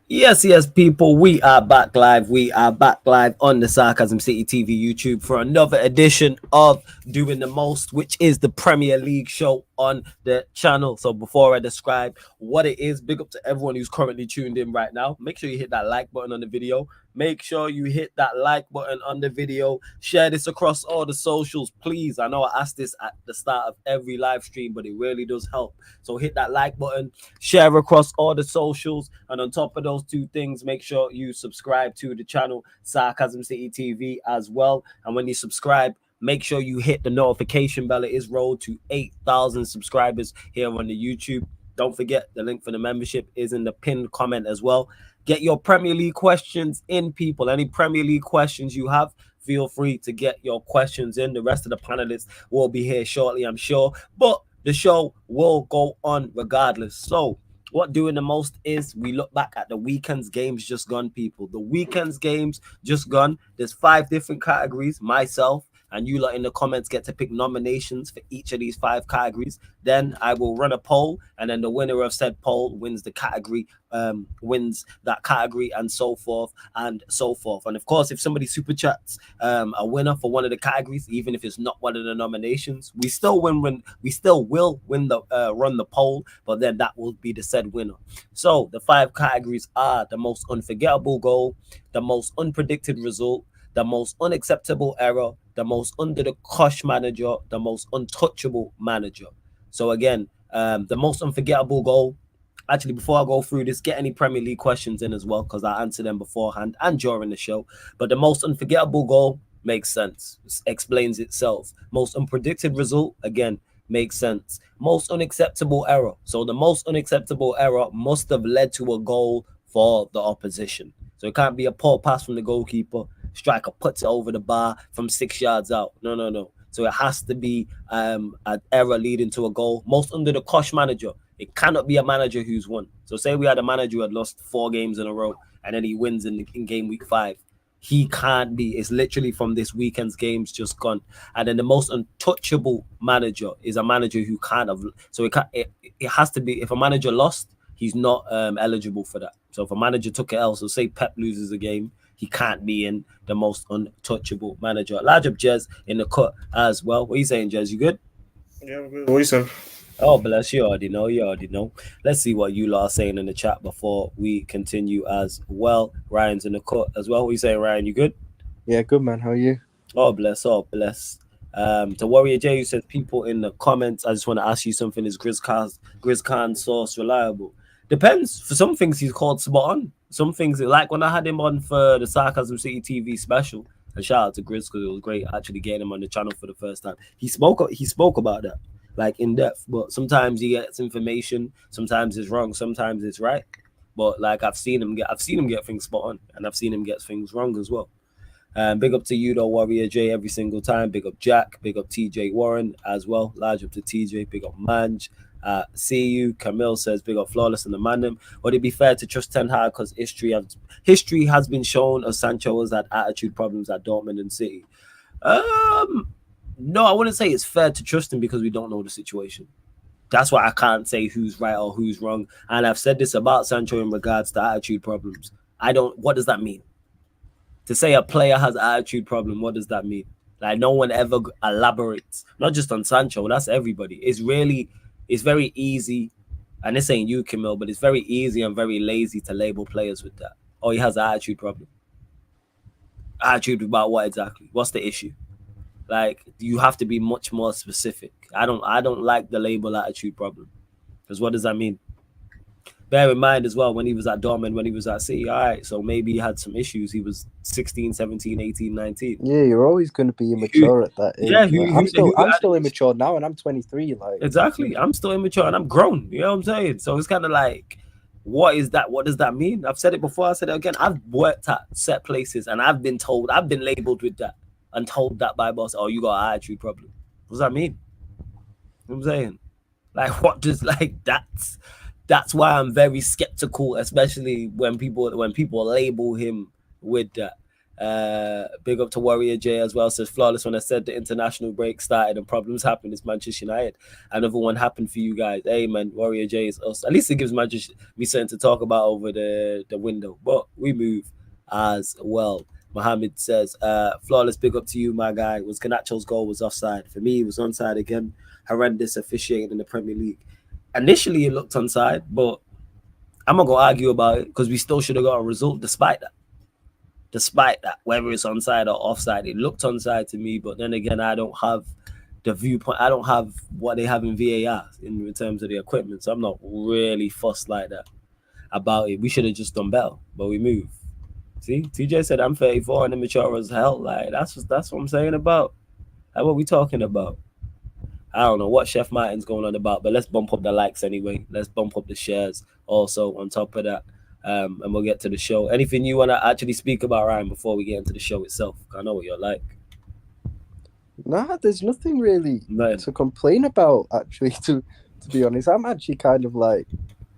Yes, people, we are back live. We are back live on the Sarcasm City TV YouTube for another edition of Doing the Most, which is the Premier League show on the channel. So before I describe what it is, big up to everyone who's currently tuned in right now. Make sure you hit that like button on the video. Make sure you hit that like button on the video. Share this across all the socials, please. I know I asked this at the start of every live stream, but it really does help. So hit that like button, share across all the socials, and on top of those two things, make sure you subscribe to the channel Sarcasm City TV as well. And when you subscribe, make sure you hit the notification bell. It is rolled to 8,000 subscribers here on the YouTube. Don't forget the link for the membership is in the pinned comment as well. Get your Premier League questions in, people. Any Premier League questions you have, feel free to get your questions in. The rest of the panelists will be here shortly, I'm sure. But the show will go on regardless. So what doing the most is we look back at the weekend's games just gone, people. The weekend's games just gone. There's 5 different categories. Myself and you lot in the comments get to pick nominations for each of these 5 categories. Then I will run a poll, and then the winner of said poll wins the category, wins that category, and so forth and so forth. And of course, if somebody super chats a winner for one of the categories, even if it's not one of the nominations, we still we still will win the run the poll, but then that will be the said winner. So the 5 categories are the most unforgettable goal, the most unpredicted result, the most unacceptable error, the most under-the-cosh manager, the most untouchable manager. So again, the most unforgettable goal. Actually, before I go through this, get any Premier League questions in as well, because I answer them beforehand and during the show. But the most unforgettable goal makes sense, explains itself. Most unpredicted result, again, makes sense. Most unacceptable error. So the most unacceptable error must have led to a goal for the opposition. So it can't be a poor pass from the goalkeeper. Striker puts it over the bar from 6 yards out. No. So it has to be an error leading to a goal. Most under the cosh manager. It cannot be a manager who's won. So say we had a manager who had lost 4 games in a row and then he wins in game week 5. He can't be. It's literally from this weekend's games just gone. And then the most untouchable manager is a manager who kind of. So it has to be, if a manager lost, he's not eligible for that. So if a manager took it else, so say Pep loses a game, he can't be in the most untouchable manager. Large up Jez in the cut as well. What are you saying, Jez? You good? Yeah, I'm good. What you saying? Oh, bless you. Already know. You already know. Let's see what you lot are saying in the chat before we continue as well. Ryan's in the cut as well. What are you saying, Ryan? You good? Yeah, good man. How are you? Oh, bless. Oh, bless. To Warrior J, who says people in the comments, I just want to ask you something. Is Grizz source reliable? Depends. For some things, he's called spot on. Some things, like when I had him on for the Sarcasm City TV special, and shout out to Grizz because it was great actually getting him on the channel for the first time. He spoke about that, like in depth. But sometimes he gets information, sometimes it's wrong, sometimes it's right. But like I've seen him get things spot on, and I've seen him get things wrong as well. Big up to you, though, Warrior J, every single time. Big up Jack. Big up TJ Warren as well. Large up to TJ. Big up Manj. See you. Camille says, big up Flawless and the Mandem. Would it be fair to trust Ten Hag because history has been shown as Sancho has had attitude problems at Dortmund and City? No, I wouldn't say it's fair to trust him because we don't know the situation. That's why I can't say who's right or who's wrong. And I've said this about Sancho in regards to attitude problems. What does that mean? To say a player has an attitude problem, what does that mean? Like no one ever elaborates, not just on Sancho, that's everybody. It's very easy, and this ain't you, Camille, but it's very easy and very lazy to label players with that. Oh, he has an attitude problem. Attitude about what exactly? What's the issue? Like you have to be much more specific. I don't like the label attitude problem. Because what does that mean? Bear in mind as well, when he was at Dortmund, when he was at City, all right, so maybe he had some issues. He was 16, 17, 18, 19. Yeah, you're always going to be immature at that age. Yeah, I'm still immature now, and I'm 23. Like exactly, I'm still immature and I'm grown. You know what I'm saying? So it's kind of like, what is that? What does that mean? I've said it before. I said it again. I've worked at set places and I've been labeled with that and told that by boss. Oh, you got an attitude problem. What does that mean? You know what I'm saying? Like, what does That's why I'm very skeptical, especially when people label him with that. Big up to Warrior J as well. Says flawless when I said the international break started and problems happened. It's Manchester United. Another one happened for you guys. Hey man, Warrior J is us. At least it gives Manchester me something to talk about over the window. But we move as well. Mohammed says, flawless, big up to you, my guy. Was Ganacho's goal was offside. For me, it was onside again. Horrendous officiating in the Premier League. Initially, it looked onside, but I'm not going to argue about it because we still should have got a result despite that. Despite that, whether it's onside or offside, it looked onside to me. But then again, I don't have the viewpoint. I don't have what they have in VAR in terms of the equipment. So I'm not really fussed like that about it. We should have just done better, but we move. See, TJ said I'm 34 and immature as hell. Like that's what I'm saying about. Like what we talking about? I don't know what Chef Martin's going on about, but let's bump up the likes anyway. Let's bump up the shares also on top of that. And we'll get to the show. Anything you want to actually speak about, Ryan, before we get into the show itself? I know what you're like. Nah, there's nothing really to complain about, actually, to be honest. I'm actually kind of like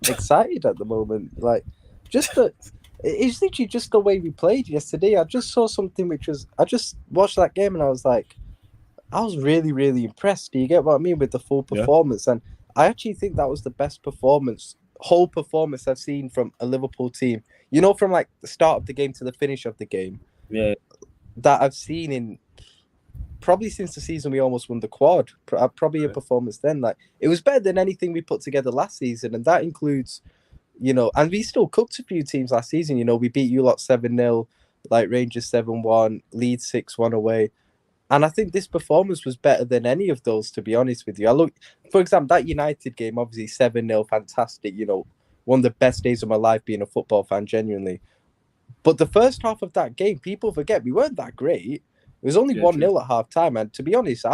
excited at the moment. Like, it's literally just the way we played yesterday. I just saw something I just watched that game and I was like, I was really, really impressed. Do you get what I mean with the full performance? Yeah. And I actually think that was the best whole performance I've seen from a Liverpool team. You know, from like the start of the game to the finish of the game. Yeah. That I've seen in probably since the season we almost won the quad. Probably a performance then. Like it was better than anything we put together last season, and that includes, you know, and we still cooked a few teams last season. You know, we beat you lot 7-0, like Rangers 7-1, Leeds 6-1 away. And I think this performance was better than any of those, to be honest with you. I look, for example, that United game, obviously 7-0, fantastic. You know, one of the best days of my life being a football fan, genuinely. But the first half of that game, people forget we weren't that great. It was only 1-0 at half time. And to be honest,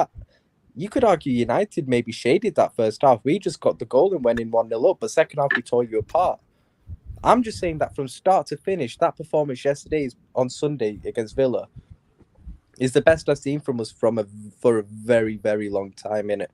you could argue United maybe shaded that first half. We just got the goal and went in 1-0 up. But second half, we tore you apart. I'm just saying that from start to finish, that performance yesterday on Sunday against Villa is the best I've seen from us for a very, very long time, innit?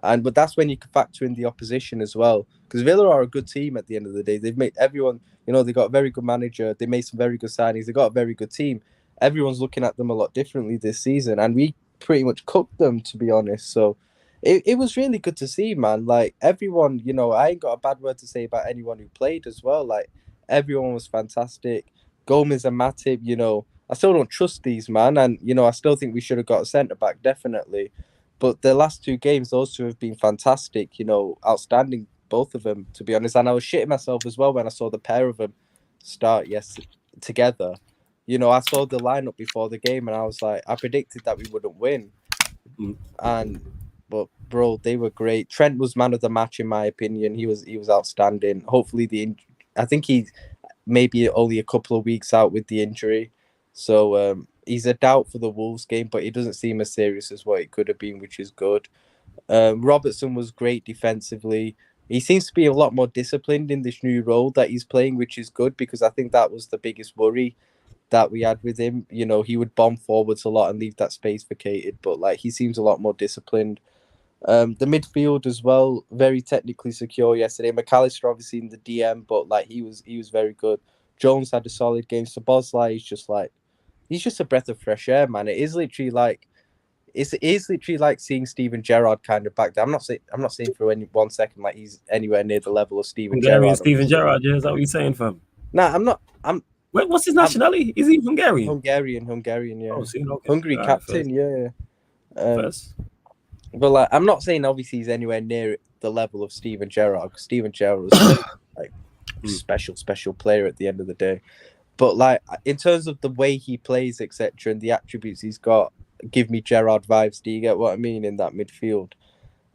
But that's when you can factor in the opposition as well. Because Villa are a good team at the end of the day. They've made everyone, you know, they got a very good manager. They made some very good signings. They got a very good team. Everyone's looking at them a lot differently this season. And we pretty much cooked them, to be honest. So it was really good to see, man. Like, everyone, you know, I ain't got a bad word to say about anyone who played as well. Like, everyone was fantastic. Gomez and Matip, you know, I still don't trust these, man. And, you know, I still think we should have got a centre-back, definitely. But the last two games, those two have been fantastic, you know, outstanding, both of them, to be honest. And I was shitting myself as well when I saw the pair of them start together. You know, I saw the lineup before the game and I was like, I predicted that we wouldn't win. But, bro, they were great. Trent was man of the match, in my opinion. He was outstanding. Hopefully, I think he's maybe only a couple of weeks out with the injury. So he's a doubt for the Wolves game, but he doesn't seem as serious as what it could have been, which is good. Robertson was great defensively. He seems to be a lot more disciplined in this new role that he's playing, which is good because I think that was the biggest worry that we had with him. You know, he would bomb forwards a lot and leave that space vacated, but like he seems a lot more disciplined. The midfield as well, very technically secure yesterday. McAllister obviously in the DM, but like he was very good. Jones had a solid game. Szoboszlai is just like, he's just a breath of fresh air, man. It is literally like seeing Steven Gerrard kind of back there. I'm not saying for any 1 second like he's anywhere near the level of Steven Gerrard. Steven Gerrard, yeah, is that what you're saying, fam? Nah, I'm not. What's his nationality? Is he Hungarian? Hungarian, yeah. Oh, see, okay. Hungary captain, yeah. But like, I'm not saying obviously he's anywhere near the level of Steven Gerrard. Because Steven Gerrard was like special player at the end of the day. But like in terms of the way he plays, etc., and the attributes he's got, give me Gerrard vibes. Do you get what I mean in that midfield?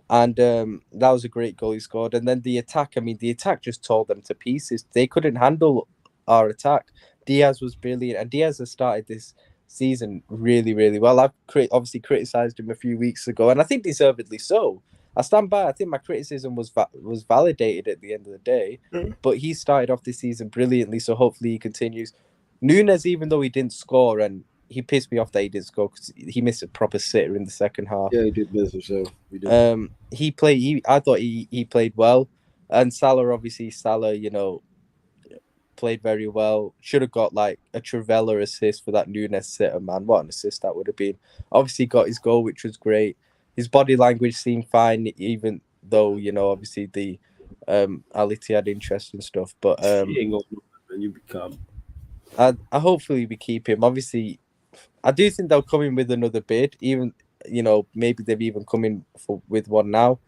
And that was a great goal he scored. And then the attack, I mean, the attack just tore them to pieces. They couldn't handle our attack. Diaz was brilliant, and Diaz has started this season really, really well. I've obviously criticised him a few weeks ago, and I think deservedly so. I stand by. I think my criticism was validated at the end of the day. But he started off this season brilliantly, so hopefully he continues. Nunes, even though he didn't score, and he pissed me off that he didn't score because he missed a proper sitter in the second half. Yeah, he did miss himself. I thought he played well, and Salah, you know, played very well. Should have got like a Trivela assist for that Nunes sitter, man. What an assist that would have been. Obviously got his goal, which was great. His body language seemed fine, even though, obviously the Ality had interest and stuff. But He ain't gonna do it, man. You become. I hopefully we keep him. Obviously, I do think they'll come in with another bid. Even maybe they've even come in with one now.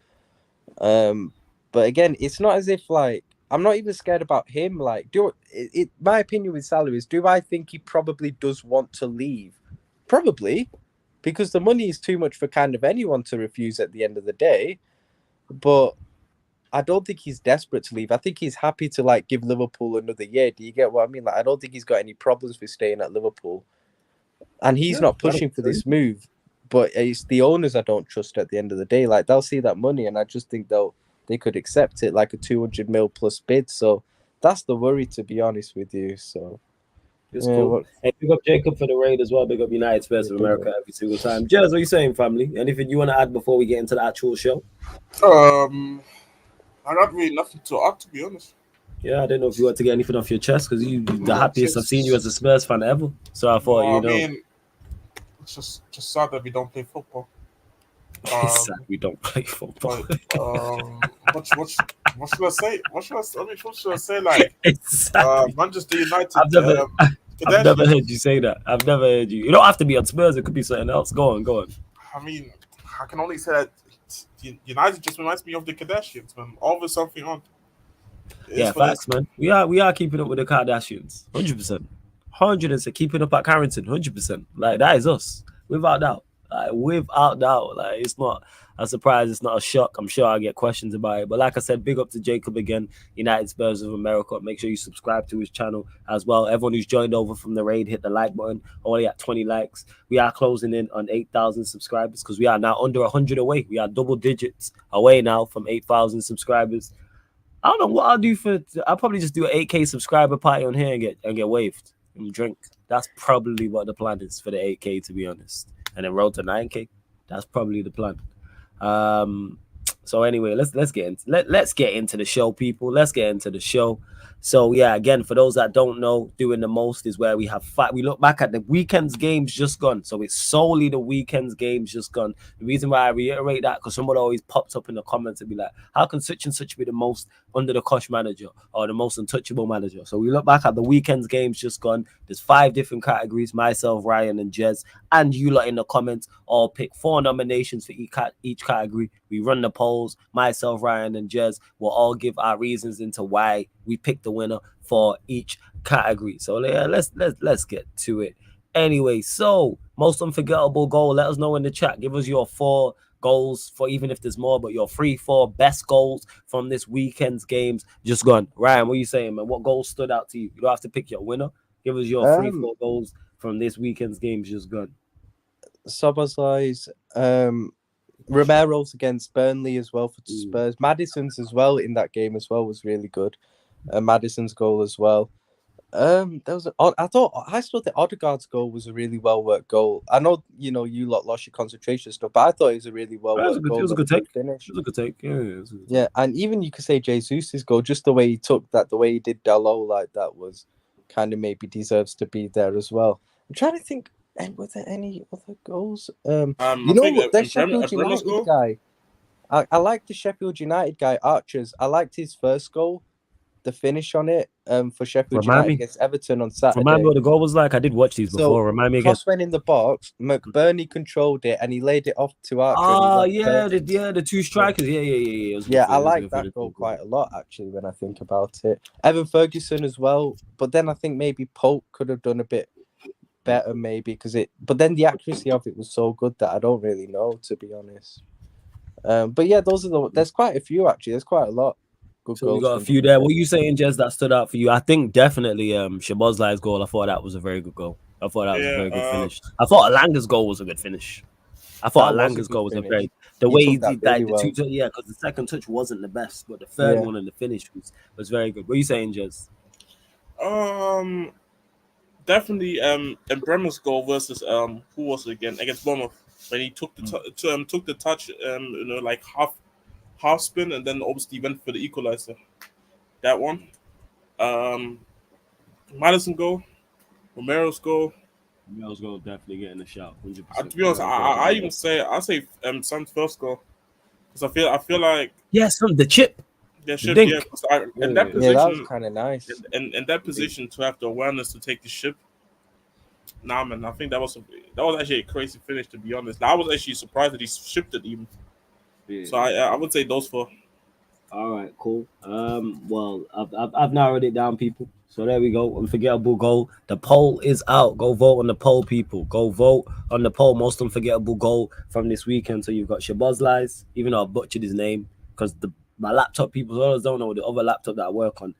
But again, it's not as if like I'm not even scared about him. Like, my opinion with Salah is, do I think he probably does want to leave? Probably, because the money is too much for kind of anyone to refuse at the end of the day. But I don't think he's desperate to leave. I think he's happy to like give Liverpool another year. Do you get what I mean? Like, I don't think he's got any problems with staying at Liverpool, and he's not pushing for this move. But it's the owners I don't trust at the end of the day. Like, they'll see that money, and I just think they could accept it, like a 200 mil plus bid. So that's the worry, to be honest with you. So it's cool. Hey, big up Jacob for the raid as well. Big up United Spurs of America every single time. Jez, what are you saying, family? Anything you want to add before we get into the actual show? I got really nothing to add, to be honest. Yeah, I didn't know if you want to get anything off your chest, because you're the happiest I've seen you as a Spurs fan ever. So I thought, it's just sad that we don't play football. It's sad we don't play football. What should I say? What should I say? Like, Manchester United. I've never heard you say that. I've never heard you. You don't have to be on Spurs. It could be something else. Go on. I mean, I can only say that United just reminds me of the Kardashians, man. Always something on. Yeah, facts, man. We are keeping up with the Kardashians, 100%, 100%. Keeping up at Carrington, 100%. Like, that is us, without doubt. Like, it's not a surprise. It's not a shock. I'm sure I'll get questions about it. But like I said, big up to Jacob again, United Spurs of America. Make sure you subscribe to his channel as well. Everyone who's joined over from the raid, hit the like button. Only at 20 likes. We are closing in on 8,000 subscribers, because we are now under 100 away. We are double digits away now from 8,000 subscribers. I don't know what I'll do I'll probably just do an 8K subscriber party on here and get waved and drink. That's probably what the plan is for the 8K, to be honest. And then roll to 9K. That's probably the plan. So anyway, let's get into the show, people. Let's get into the show. So yeah, again, for those that don't know, doing the most is where we have we look back at the weekend's games just gone. So it's solely the weekend's games just gone. The reason why I reiterate that, because someone always pops up in the comments and be like, how can such and such be the most under-the-cosh manager or the most untouchable manager? So we look back at the weekend's games just gone. There's 5 different categories. Myself, Ryan, and Jez, and you lot in the comments all pick 4 nominations for each category. We run the polls. Myself, Ryan, and Jez will all give our reasons into why we picked the winner for each category. So yeah, let's get to it. Anyway, so most unforgettable goal. Let us know in the chat. Give us your 4 goals, for even if there's more, but your 3-4 best goals from this weekend's games just gone. Ryan, what are you saying, man? What goals stood out to you? You don't have to pick your winner. Give us your 3-4 goals from this weekend's games just gone. Szoboszlai's, Romero's against Burnley as well for Spurs. Maddison's as well in that game as well was really good. Maddison's goal as well. I still think Odegaard's goal was a really well worked goal. I know you lot lost your concentration stuff, but I thought it was a really well worked goal. It was a good take. Finish. It was a good take. Yeah, and even you could say Jesus' goal, just the way he took that, the way he did Dalot like that, was kind of maybe deserves to be there as well. I'm trying to think. And were there any other goals? The Sheffield United guy. I like the Sheffield United guy, Archers. I liked his first goal, the finish on it. For Sheffield United against Everton on Saturday. Remind me what the goal was like. I did watch these before. Remind me again. Cross went in the box. McBurney controlled it and he laid it off to Archer. Oh yeah, the 2 strikers. Yeah. I like that goal quite a lot actually when I think about it. Evan Ferguson as well, but then I think maybe Pope could have done a bit better maybe but then the accuracy of it was so good that I don't really know, to be honest. But yeah, there's quite a few actually. There's quite a lot. Good so we got a few there. What are you saying, Jez, that stood out for you? I think definitely Szoboszlai's goal. I thought that was a very good goal. I thought that was a very good finish. I thought Alanga's goal was a good finish. I thought Alanga's goal was a very the way he did that. Because the second touch wasn't the best, but the third one and the finish was very good. What are you saying, Jez? Definitely Bremer's goal versus who was it again, against Bournemouth, when he took the touch like half spin and then obviously went for the equalizer. That one. Madison goal, Romero's goal. Mel's gonna definitely get in the shout, 100%. To be honest, I even say Son's first goal because I feel like yes, from the chip. there should Dink. yeah, 'cause in that Yeah, that was position kind of nice. in that position to have the awareness to take the ship. Nah, man, I think that was actually a crazy finish, to be honest. I was actually surprised that he shipped it even. Yeah. So I would say those four. All right, cool. Well, I've narrowed it down, people. So there we go. Unforgettable goal. The poll is out. Go vote on the poll, people. Go vote on the poll. Most unforgettable goal from this weekend. So you've got Shabazz, even though I butchered his name because my laptop, people always don't know the other laptop that I work on.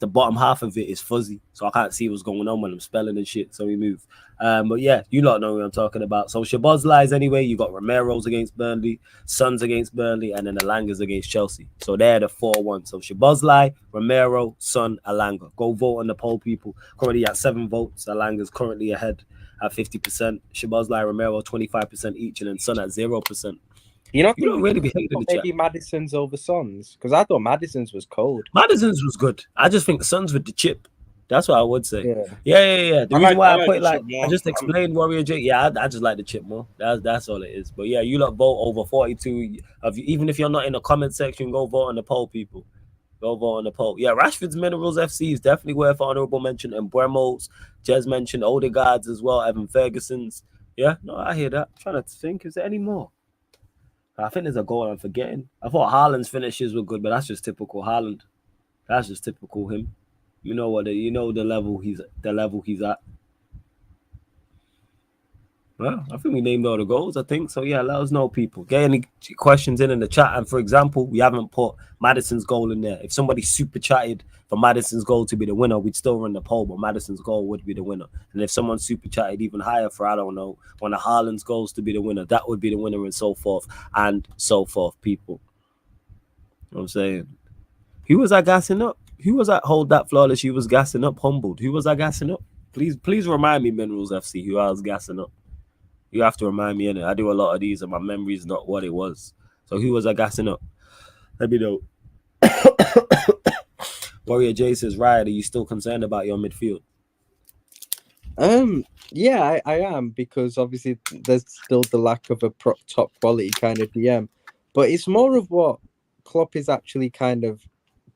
The bottom half of it is fuzzy, so I can't see what's going on when I'm spelling and shit. So we move. But yeah, you lot know what I'm talking about. So Shabazz anyway. You got Romero's against Burnley, Sons against Burnley, and then Alanga's against Chelsea. So they're the 4-1. So Shabazz, Romero, Son, Alanga. Go vote on the poll, people. Currently at 7 votes. Alanga's currently ahead at 50%. Shabazz, Romero 25% each, and then Son at 0%. You don't really be hating the chat. maybe Madison's over Sons? Because I thought Madison's was cold. Madison's was good. I just think Sons with the chip. That's what I would say. Yeah. The reason why I put the chip more. I just explained Warrior J. Yeah, I just like the chip more. That's all it is. But yeah, you lot vote over 42 of you. Even if you're not in the comment section, go vote on the poll, people. Go vote on the poll. Yeah, Rashford's Minerals FC is definitely worth honorable mention. And Bremos, Jez mentioned Odegaard's as well. Evan Ferguson's. Yeah, no, I hear that. I'm trying to think, is there any more? I think there's a goal I'm forgetting. I thought Haaland's finishes were good, but that's just typical Haaland. That's just typical him. You know what? You know the level he's at. Well, I think we named all the goals. I think so. Yeah, let us know, people. Get any questions in the chat. And for example, we haven't put Madison's goal in there. If somebody super chatted for Madison's goal to be the winner, we'd still run the poll, but Madison's goal would be the winner. And if someone super chatted even higher for, I don't know, one of Haaland's goals to be the winner, that would be the winner, and so forth, people. You know what I'm saying? Who was I gassing up? Who was that hold that flawless? You was gassing up, humbled. Who was I gassing up? Please remind me, Minerals FC, who I was gassing up. You have to remind me, innit? I do a lot of these and my memory's not what it was. So who was I gassing up? Let me know. Warrior J says, Riot, are you still concerned about your midfield? Yeah, I am, because obviously there's still the lack of a top quality kind of DM. But it's more of what Klopp is actually kind of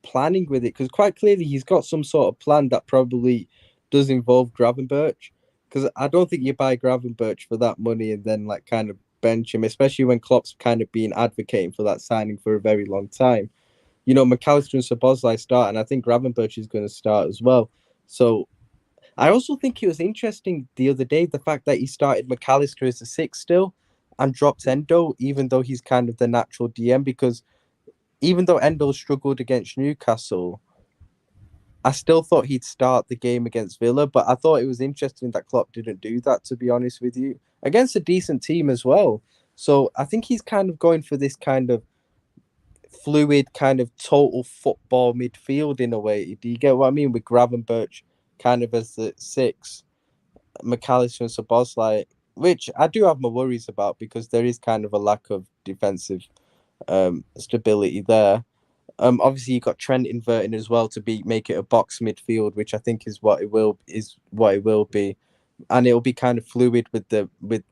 planning with it, because quite clearly he's got some sort of plan that probably does involve Gravenberch. Because I don't think you buy Gravenberch for that money and then like kind of bench him, especially when Klopp's kind of been advocating for that signing for a very long time. You know, McAllister and Szoboszlai start, and I think Gravenberch is going to start as well. So I also think it was interesting the other day, the fact that he started McAllister as a 6 still and dropped Endo, even though he's kind of the natural DM, because even though Endo struggled against Newcastle, I still thought he'd start the game against Villa, but I thought it was interesting that Klopp didn't do that, to be honest with you, against a decent team as well. So I think he's kind of going for this kind of fluid, kind of total football midfield in a way. Do you get what I mean? With Gravenberch kind of as the 6, McAllister and Szoboszlai, which I do have my worries about because there is kind of a lack of defensive stability there. Obviously you got Trent inverting as well to make it a box midfield, which I think is what it will be, and it'll be kind of fluid with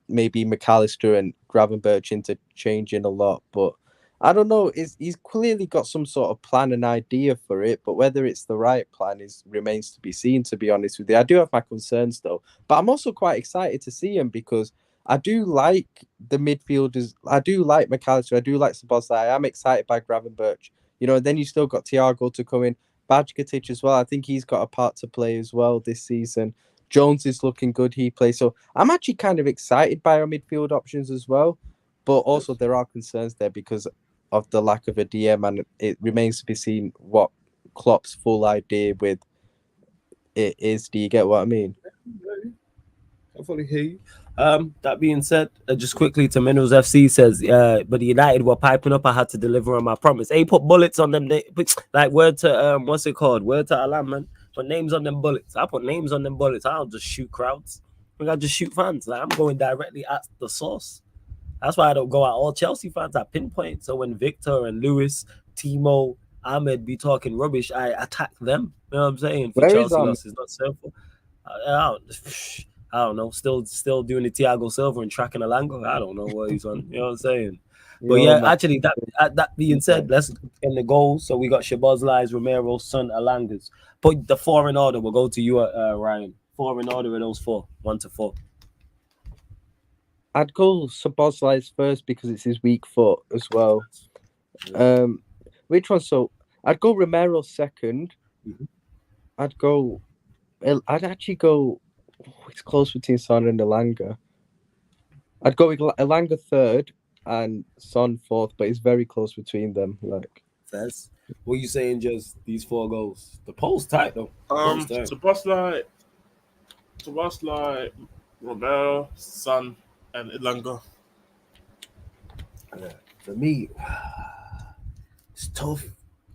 maybe McAllister and Gravenberch interchanging a lot. But I don't know. He's clearly got some sort of plan and idea for it, but whether it's the right plan remains to be seen. To be honest with you, I do have my concerns though, but I'm also quite excited to see him because I do like the midfielders. I do like McAllister. I do like Szoboszlai. I am excited by Gravenberch. You know, then you still got Thiago to come in, Bajkatic as well. I think he's got a part to play as well this season. Jones is looking good. He plays. So I'm actually kind of excited by our midfield options as well. But also there are concerns there because of the lack of a DM, and it remains to be seen what Klopp's full idea with it is. Do you get what I mean? I fully hear you. That being said, just quickly to Minerals FC says, but the United were piping up. I had to deliver on my promise. Hey, put bullets on them. Like word to what's it called? Word to Alam, man. Put names on them bullets. I put names on them bullets. I don't just shoot crowds. I think I just shoot fans. Like I'm going directly at the source. That's why I don't go at all Chelsea fans. I pinpoint. So when Victor and Lewis, Timo, Ahmed be talking rubbish, I attack them. You know what I'm saying? For Where is Chelsea losses, not Silva. I don't know. Still doing the Thiago Silva and tracking Alango. I don't know what he's on. You know what I'm saying? But Yo, yeah, man. actually, that being said, let's get the goals. So we got Shabazz, Romero, Son, Alangas. Put the 4 in order. We'll go to you, Ryan. 4 in order of those 4, 1 to 4. I'd go Szoboszlai's first because it's his weak foot as well. Which one? So I'd go Romero second. Mhm. I'd actually go. It's close between Son and Elanga. I'd go with Elanga third and Son fourth, but it's very close between them. Like, Fez, what you saying? Just these 4 goals. The poll's tight though. Szoboszlai, Romero, Son, and Ilanga. For me, it's tough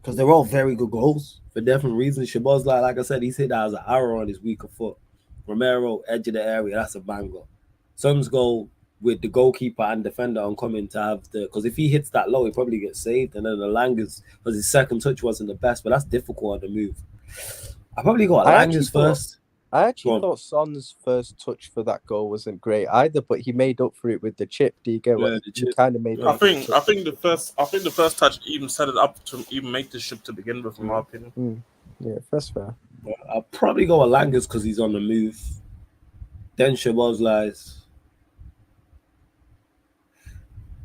because they're all very good goals for different reasons. Shabazz, like I said, he's hit that as an arrow on his weaker foot. Romero, edge of the area, that's a banger. Son's goal with the goalkeeper and defender on coming to have because if he hits that low, he probably gets saved. And then the Langas, because his second touch wasn't the best, but that's difficult on the move. I probably got Langas first. I actually thought Son's first touch for that goal wasn't great either, but he made up for it with the chip. Do you get what he kind of made? I think the first touch even set it up to even make the ship to begin with, in my opinion. Yeah, that's fair. I'll probably go Alangas because he's on the move. Then Szoboszlai's.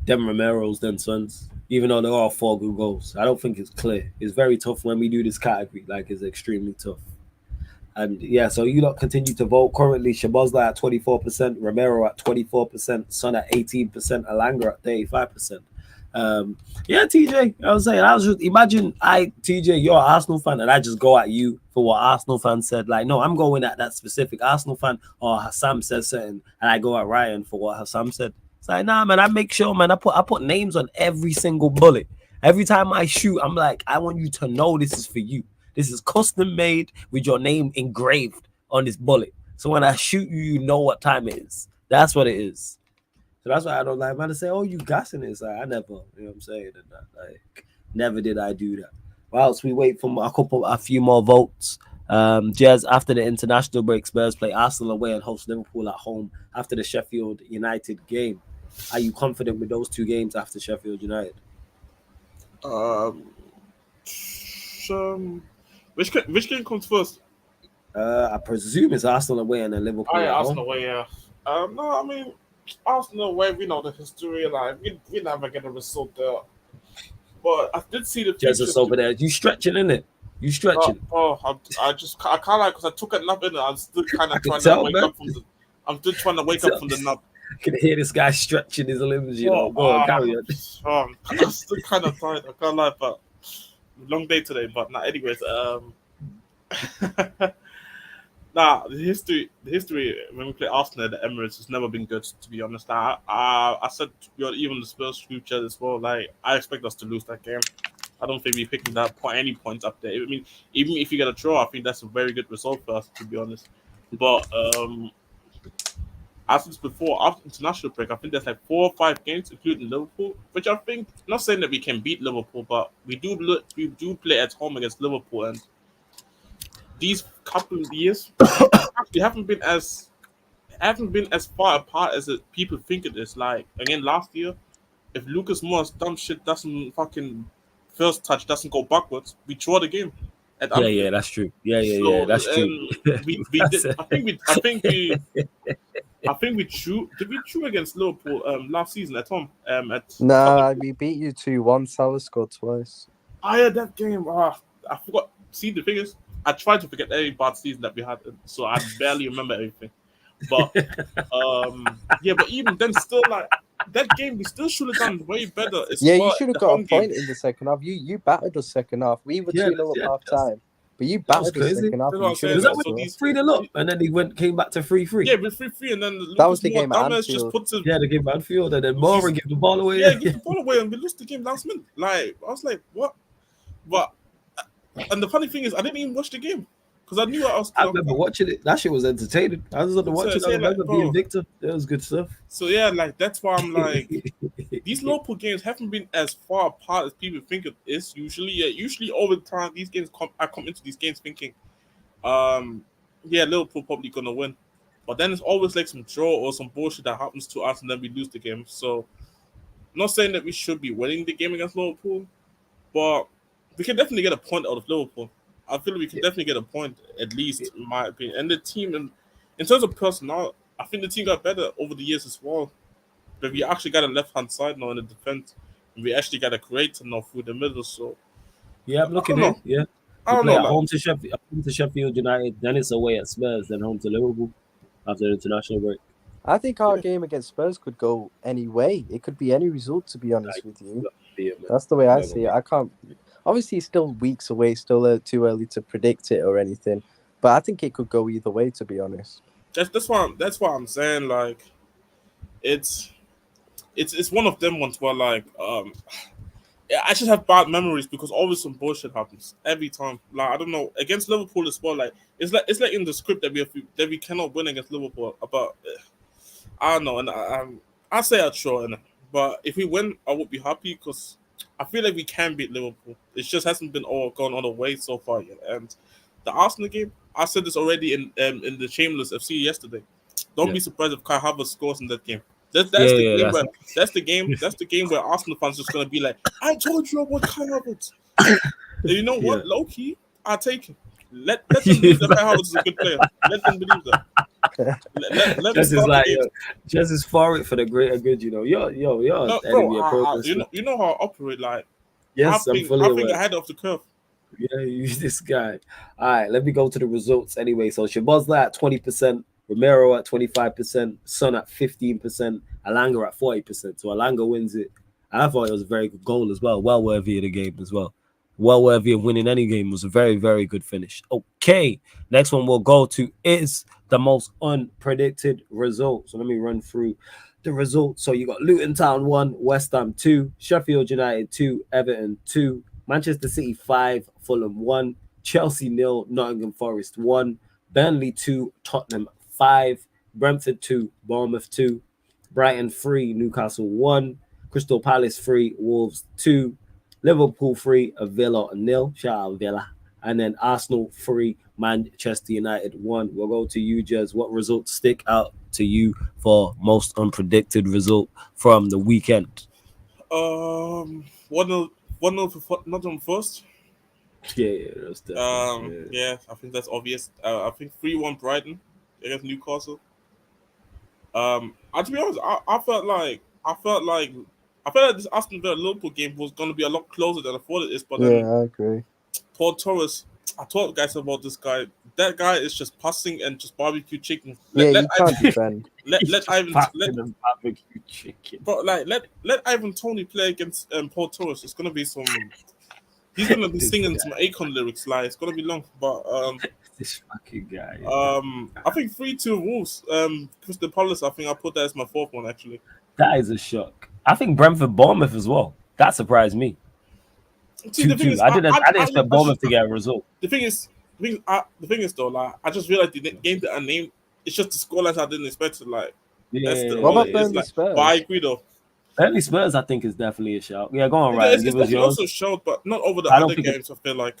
Then Romero's, then Sons. Even though they're all 4 good goals, I don't think it's clear. It's very tough when we do this category. Like, it's extremely tough. And yeah, so you lot continue to vote. Currently, Szoboszlai at 24%, Romero at 24%, Son at 18%, Elanga at 35%. Yeah, TJ, I was saying, imagine TJ, you're an Arsenal fan, and I just go at you for what Arsenal fans said. Like, no, I'm going at that specific Arsenal fan, or Hassam says something, and I go at Ryan for what Hassam said. It's like, nah, man, I make sure, man, I put names on every single bullet. Every time I shoot, I'm like, I want you to know this is for you. This is custom made with your name engraved on this bullet. So when I shoot you, you know what time it is. That's what it is. So that's why I don't like man to say, oh, you gassing it. Like, I never, you know what I'm saying? Like, never did I do that. Whilst we wait for a few more votes. Jez, after the international break, Spurs play Arsenal away and host Liverpool at home after the Sheffield United game. Are you confident with those 2 games after Sheffield United? Which game comes first? I presume it's Arsenal away and then Liverpool. Oh, yeah, Arsenal away, yeah. No, I mean, Arsenal away, we know the history. Like, we never get a result there. But I did see the Jesus over there. You stretching, innit? You stretching. I can't like because I took a nap in it. I'm still kind of trying to wake up from the. I'm still trying to wake up from the nap. I can hear this guy stretching his limbs. You know, go on, carry on. I'm still kind of tired. I can't lie, but long day today. But nah, anyways, nah, the history when we play Arsenal at the Emirates has never been good. To be honest, I said even the Spurs future as well. Like, I expect us to lose that game. I don't think we're picking any points up there. I mean, even if you get a draw, I think that's a very good result for us, to be honest. But as it's before, after international break, I think there's like 4 or 5 games, including Liverpool, which I think, not saying that we can beat Liverpool, but we do play at home against Liverpool, and these couple of years we haven't been as far apart as people think it is. Like, again, last year, if Lucas Moore's dumb shit doesn't fucking first touch doesn't go backwards, we draw the game. Yeah, that's true. Yeah, that's true. We did. I think we drew. Did we drew against Liverpool last season at home? We beat you 2-1. Salah scored twice. Yeah, that game. I forgot. See, the thing is, I tried to forget every bad season that we had, so I barely remember everything. But yeah, but even then, still, like, that game, we still should have done way better. You should have got a point in the second half. You battered us second half. We were 2-0 at half time. But you battered us second half. Was that when he 3-0 up and then he came back to 3-3? Yeah, with 3-3, and then that was the game at Anfield. The game at Anfield, and then Moore gave the ball away. Yeah, give the ball away, and we lost the game last minute. Like, I was like, what? But and the funny thing is, I didn't even watch the game because I knew I was. I remember watching it. That shit was entertaining. I was on the watching. I remember being Victor. It was good stuff. So yeah, like that's why I'm like, these Liverpool games haven't been as far apart as people think it is. Usually over the time, these games I come into these games thinking, yeah, Liverpool probably gonna win, but then it's always like some draw or some bullshit that happens to us, and then we lose the game. So, I'm not saying that we should be winning the game against Liverpool, but we can definitely get a point out of Liverpool. I feel like we can definitely get a point, at least in my opinion. And the team, in terms of personnel, I think the team got better over the years as well. But we actually got a left-hand side now in the defense, and we actually got a creator now through the middle. So yeah, I'm looking at yeah. I don't play know. At home to Sheffield United, then it's away at Spurs, then home to Liverpool after the international break. I think our game against Spurs could go any way. It could be any result, to be honest with you. That's the way I see it. I can't. Obviously, it's still weeks away, still too early to predict it or anything. But I think it could go either way, to be honest. That's why I'm saying, like, it's one of them ones where, like, I just have bad memories because always some bullshit happens every time. Like, I don't know, against Liverpool as well. Like, it's like in the script that we cannot win against Liverpool. But I don't know, and I say I'd sure, but if we win, I would be happy because I feel like we can beat Liverpool. It just hasn't been gone all the way so far yet. And the Arsenal game, I said this already in the Shameless FC yesterday. Don't be surprised if Kai Havertz scores in that game. That's the game where Arsenal fans just gonna be like, I told you about Kai Havertz. You know what? Low key, I'll take him. Let them believe that Kai Havertz is a good player. Let them believe that. Just is like, just is for it for the greater good, you know. You're no, bro, you know how I operate, like. Yes, I'm fully aware. I think ahead of the curve. Yeah, you this guy. All right, let me go to the results anyway. So Shabozla at 20%, Romero at 25%, Son at 15%, Alanga at 40%. So Alanga wins it. I thought it was a very good goal as well. Well worthy of the game as well. Well worthy of winning any game. It was a very, very good finish. Okay, next one we'll go to is the most unpredicted result. So let me run through the results. So you got Luton Town 1, West Ham 2, Sheffield United 2, Everton 2, Manchester City 5, Fulham 1, Chelsea 0, Nottingham Forest 1, Burnley 2, Tottenham 5, Brentford 2, Bournemouth 2, Brighton 3, Newcastle 1, Crystal Palace 3, Wolves 2, Liverpool 3, Villa 0. Shout out Villa. And then Arsenal 3, Manchester United 1. We'll go to you, Jez. What results stick out to you for most unpredicted result from the weekend? 1-0 for Nottingham first. Yeah, that's definitely, yeah, I think that's obvious. I think 3-1 Brighton against Newcastle. To be honest, I felt like this Aston Villa Liverpool game was going to be a lot closer than I thought it is. But then, I agree. Paul Torres, I told guys about this guy. That guy is just passing and just barbecue chicken. You can't defend. Let Ivan barbecue chicken. But like let Ivan Toney play against Paul Torres. It's gonna be some. He's gonna be singing some Akon lyrics. Like it's gonna be long, but this fucking guy. I think 3-2 Wolves. Crystal Palace. I think I put that as my fourth one actually. That is a shock. I think Brentford Bournemouth as well. That surprised me. See, the thing is, I didn't expect Bournemouth to get a result. The thing is though, like I just realized the game that I named, it's just the scorelines I didn't expect to like. What about Burnley Spurs? But I agree though. Burnley Spurs, I think, is definitely a shout. Yeah, go on, Ryan. Give us yours. Also shout, but not over the other games. I feel like.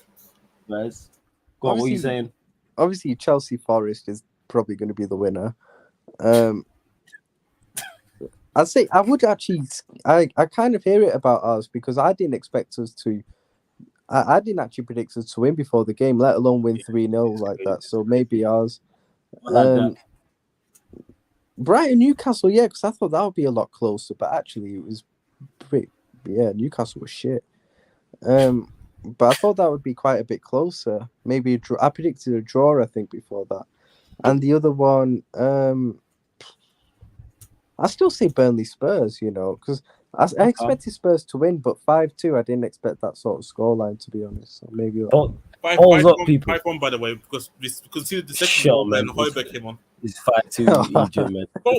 Guys, go on. What are you saying? Obviously, Chelsea Forest is probably going to be the winner. I'd say I would actually. I kind of hear it about us because I didn't expect us to. I didn't actually predict us to win before the game, let alone win 3-0 like that. So maybe ours. Brighton Newcastle, yeah, because I thought that would be a lot closer, but actually it was pretty. Yeah, Newcastle was shit. But I thought that would be quite a bit closer. Maybe a draw. I predicted a draw, I think, before that. And the other one, I still say Burnley Spurs, you know, because I expected Spurs to win, but 5-2, I didn't expect that sort of scoreline, to be honest. So maybe 5-1, by the way, because we conceded the second goal and Højbjerg came on. It's 5-2 Egypt,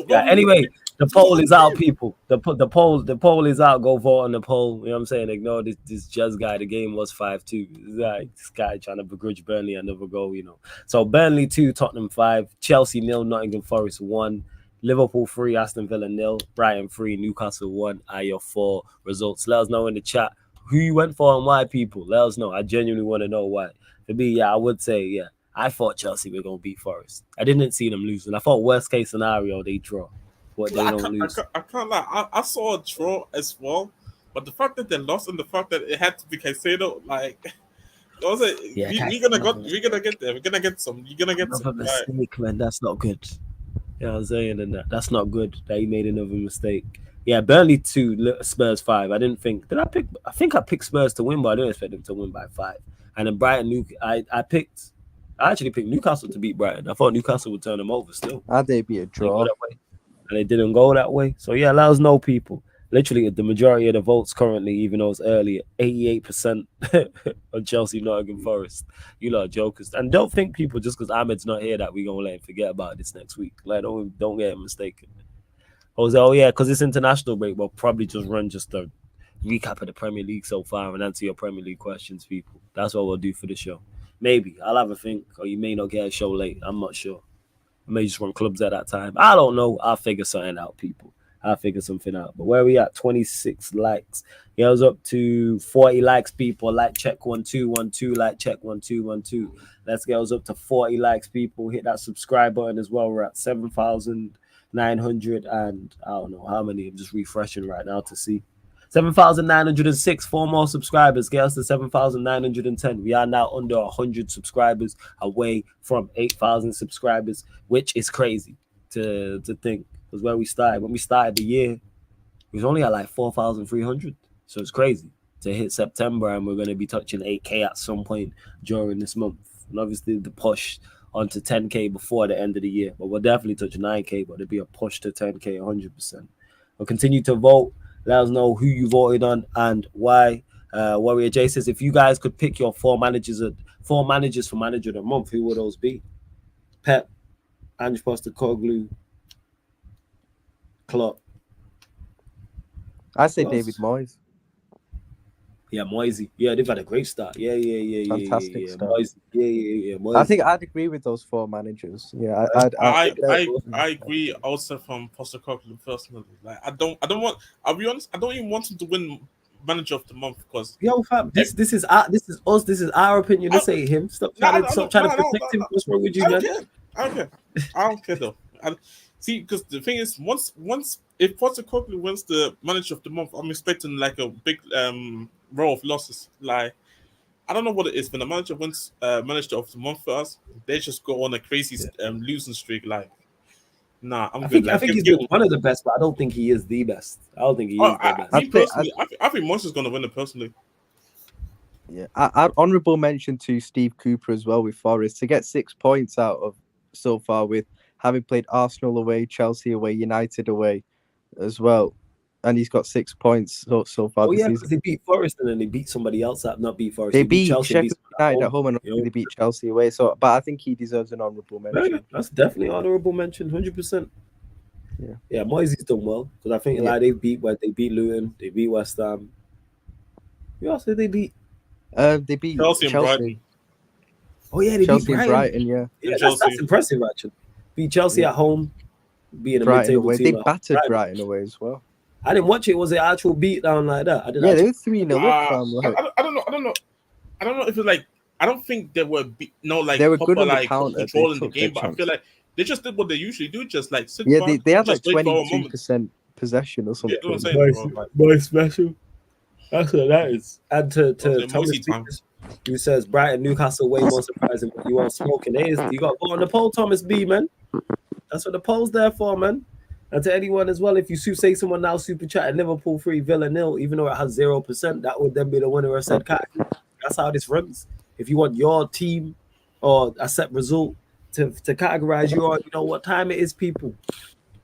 man. Anyway, The poll is out, people. The poll is out. Go vote on the poll. You know what I'm saying? Ignore this jazz guy. The game was 5-2. Like, this guy trying to begrudge Burnley another goal, you know. So Burnley 2, Tottenham 5, Chelsea 0, Nottingham Forest 1, Liverpool 3, Aston Villa 0, Brighton 3, Newcastle 1 are your 4 results. Let us know in the chat who you went for and why, people. Let us know. I genuinely want to know why. For me, yeah, I would say, yeah, I thought Chelsea were going to beat Forest. I didn't see them lose. And I thought worst case scenario, they draw. But they don't lose. I can't lie. I saw a draw as well, but the fact that they lost and the fact that it had to be Caicedo, like, we're gonna get there. We're gonna get some. You're gonna get Another some. mistake, man. That's not good. You know what I'm saying? And that's not good that he made another mistake. Yeah, Burnley 2, Spurs 5. I didn't think. Did I pick? I think I picked Spurs to win, but I didn't expect them to win by 5. And then Brighton, I actually picked Newcastle to beat Brighton. I thought Newcastle would turn them over still. I'd they be a draw. And they didn't go that way. So yeah, let us know, people. Literally, the majority of the votes currently, even though it's early, 88% on Chelsea, Nottingham Forest. You lot are jokers. And don't think, people, just because Ahmed's not here, that we're going to let him forget about this next week. Like, don't get him mistaken. Jose, oh yeah, because it's international break, we'll probably just run just a recap of the Premier League so far and answer your Premier League questions, people. That's what we'll do for the show. Maybe. I'll have a think, or you may not get a show late. I'm not sure. I may just run clubs at that time. I don't know. I'll figure something out, people. I'll figure something out. But where we at? 26 likes. Yeah, I was up to 40 likes, people. Like check 1 2 1 2. Like check 1 2 1 2. Let's get us up to 40 likes, people. Hit that subscribe button as well. We're at 7,900 and I don't know how many. I'm just refreshing right now to see. 7,906, 4 more subscribers. Get us to 7,910. We are now under 100 subscribers, away from 8,000 subscribers, which is crazy to think. Because when we started the year, it was only at like 4,300. So it's crazy to hit September, and we're going to be touching 8K at some point during this month. And obviously the push onto 10K before the end of the year. But we'll definitely touch 9K, but there'll be a push to 10K 100%. We'll continue to vote. Let us know who you voted on and why. Warrior J says, if you guys could pick your 4 managers for manager of the month, who would those be? Pep, Ange Postecoglou, Klopp. I say David Moyes. Yeah, Moisey. Yeah, they've had a great start. Yeah. Fantastic start. Moisey. Yeah. Moisey. I think I'd agree with those 4 managers. Yeah, I agree also from Postecoglou personally. Like, I'll be honest, I don't even want him to win manager of the month because fam, this is us. This is our opinion. This ain't him. Stop trying to protect him. What's wrong with you, man? I don't care though. See, because the thing is, once if Postecoglou wins the manager of the month, I'm expecting like a big row of losses. Like, I don't know what it is when the manager wins manager of the month for us. They just go on a crazy losing streak. Like, nah, I'm good. I think he's one of the best, but I don't think he is the best. I don't think he is the best. I think Moyes is going to win it personally. Yeah, honourable mention to Steve Cooper as well with Forest to get 6 points out of so far with having played Arsenal away, Chelsea away, United away as well. And he's got 6 points so far this season. They beat Forest and then they beat somebody else up, not beat Forest. They beat Sheffield United at home and they beat Chelsea away. So, but I think he deserves an honourable mention. Yeah, that's definitely honourable mention, 100%. Yeah, Moisey's done well because I think like they beat Luton, they beat West Ham. Who else did they beat? They beat Chelsea and Brighton. Oh yeah, they Chelsea beat and Brighton. Yeah, that's impressive actually. Beat Chelsea at home, being a Brighton mid-table away. team. They battered Brighton away as well. I didn't watch it. Was it actual beat down like that? They were 3-0 up. I don't know if it's like, I don't think they were they were good on the counter, controlling the game, but I feel like they just did what they usually do, just like sit back, they had like 22% possession or something. Yeah, you know boy special. That's what that is. And to Thomas Peters, who says Brighton, Newcastle way more surprising, but you are smoking. You got to vote on the poll, Thomas B, man. That's what the poll's there for, man. And to anyone as well, if you say someone now super chat Liverpool 3, Villa 0, even though it has 0%, that would then be the winner of said category. That's how this runs. If you want your team or a set result to categorize you know what time it is, people.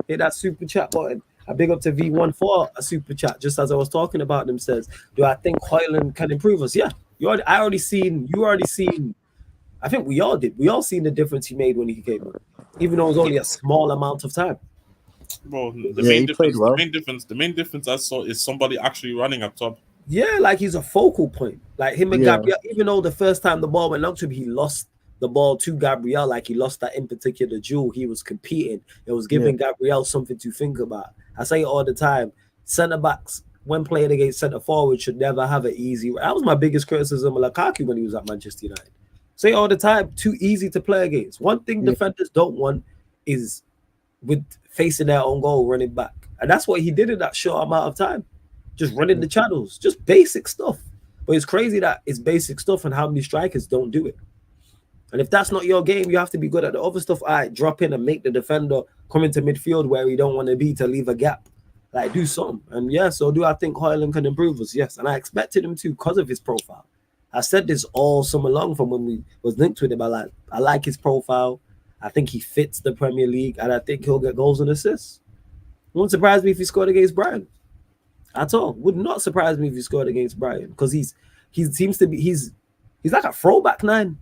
Hit that super chat button. I big up to V1 for a super chat. Just as I was talking about them, says, do I think Højlund can improve us? Yeah, you already seen. I think we all did. We all seen the difference he made when he came on, even though it was only a small amount of time. Bro, he played well. the main difference I saw is somebody actually running up top. Yeah, like he's a focal point. Like him and Yeah. Gabriel, even though the first time the ball went up to him, he lost the ball to Gabriel, like he lost that in particular duel. He was competing. It was giving Gabriel something to think about. I say it all the time. Centre backs, when playing against centre forward, should never have an easy. That was my biggest criticism of Lukaku when he was at Manchester United. Say all the time, too easy to play against. One thing defenders don't want is with facing their own goal, running back. And that's what he did in that short amount of time. Just running the channels, just basic stuff. But it's crazy that it's basic stuff and how many strikers don't do it. And if that's not your game, you have to be good at the other stuff. All right, drop in and make the defender come into midfield where he don't want to be to leave a gap. Like, do something. And yeah, so do I think Højlund can improve us? Yes. And I expected him to because of his profile. I said this all summer long from when we was linked with him. I like his profile. I think he fits the Premier League, and I think he'll get goals and assists. It wouldn't surprise me if he scored against Brighton. At all. Would not surprise me if he scored against Brighton because he seems to be he's like a throwback 9.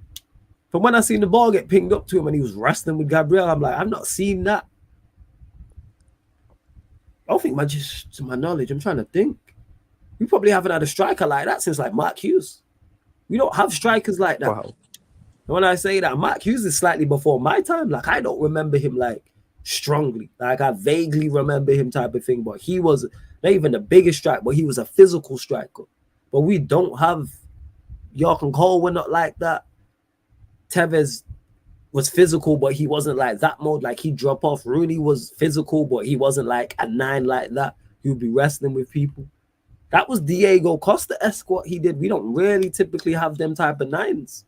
From when I seen the ball get pinged up to him and he was wrestling with Gabriel, I'm like, I've not seen that. I don't think just to my knowledge, I'm trying to think. We probably haven't had a striker like that since like Mark Hughes. We don't have strikers like that. Wow. And when I say that, Mark Hughes is slightly before my time. Like, I don't remember him like strongly. Like, I vaguely remember him type of thing, but he was not even the biggest striker, but he was a physical striker. But we don't have York and Cole were not like that. Tevez was physical, but he wasn't like that mode. Like, he'd drop off. Rooney was physical, but he wasn't like a 9 like that. He would be wrestling with people. That was Diego Costa-esque what he did. We don't really typically have them type of 9s.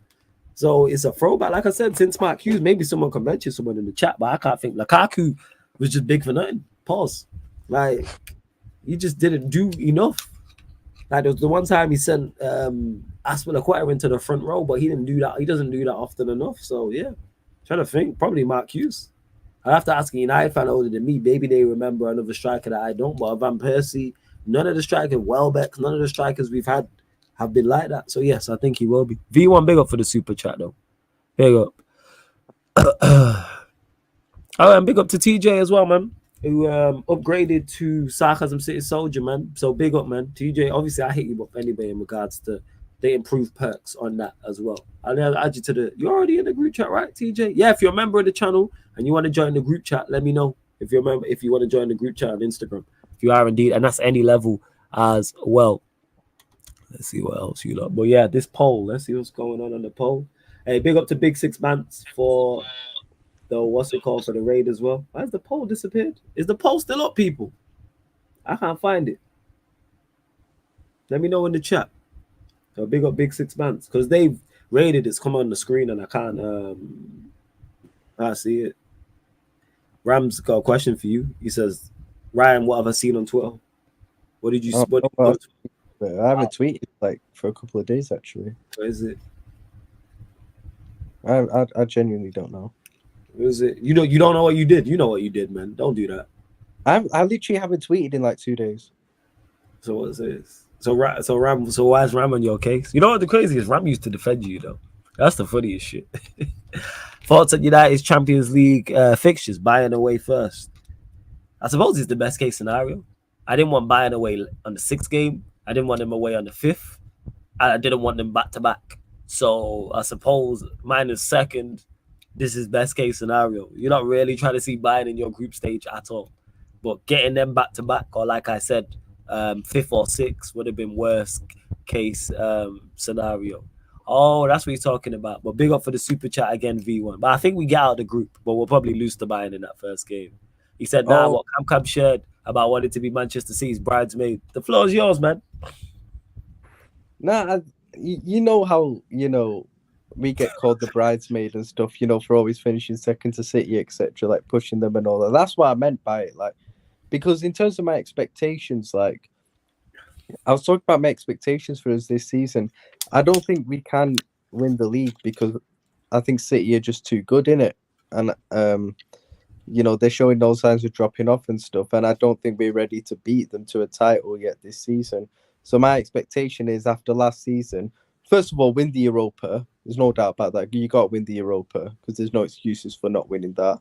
So it's a throwback. Like I said, since Mark Hughes, maybe someone can mention someone in the chat, but I can't think. Lukaku was just big for nothing. Pause. Like, he just didn't do enough. Like, there was the one time he sent Aspilicueta into the front row, but he didn't do that. He doesn't do that often enough. So, yeah. Trying to think. Probably Mark Hughes. I'd have to ask a United fan older than me. Maybe they remember another striker that I don't. But Van Persie, none of the strikers, Welbeck, none of the strikers we've had have been like that. So, yes, I think he will be. V1, big up for the super chat, though. Big up. Oh, and big up to TJ as well, man, who upgraded to Sarcasm City Soldier, man. So, big up, man. TJ, obviously, I hit you up anyway in regards to the improved perks on that as well. I'll add you to the... You're already in the group chat, right, TJ? Yeah, if you're a member of the channel and you want to join the group chat, let me know. If you're a member, if you want to join the group chat on Instagram. If you are indeed, and that's any level as well. Let's see what else you like. But yeah, this poll. Let's see what's going on the poll. Hey, big up to Big Six Mans for the what's it called for the raid as well. Why has the poll disappeared? Is the poll still up, people? I can't find it. Let me know in the chat. So big up Big Six Mans because they've raided. It's come on the screen and I can't see it. Ram's got a question for you. He says, Ryan, what have I seen on Twitter? What did you? I haven't tweeted like for a couple of days actually. What is it? I genuinely don't know. What is it? You don't know what you did. You know what you did, man. Don't do that. I literally haven't tweeted in like 2 days. So what is this? So why is Ram on your case? You know what the crazy is? Ram used to defend you though. That's the funniest shit. Thoughts on United's Champions League fixtures, Bayern away first. I suppose it's the best case scenario. I didn't want Bayern away on the 6th game. I didn't want them away on the 5th. I didn't want them back to back. So I suppose mine is second. This is best case scenario. You're not really trying to see Bayern in your group stage at all. But getting them back to back, or like I said, 5th or 6th would have been worst case scenario. Oh, that's what he's talking about. But big up for the super chat again, V1. But I think we get out of the group, but we'll probably lose to Bayern in that first game. He said, what Cam shared about wanting to be Manchester City's bridesmaid. The floor is yours, man. Nah, you know how, we get called the bridesmaid and stuff, for always finishing second to City, etc., like pushing them and all that. That's what I meant by it, like, because in terms of my expectations, like, I was talking about my expectations for us this season. I don't think we can win the league because I think City are just too good in it. And, they're showing no signs of dropping off and stuff. And I don't think we're ready to beat them to a title yet this season. So my expectation is after last season, first of all, win the Europa. There's no doubt about that. You got to win the Europa because there's no excuses for not winning that.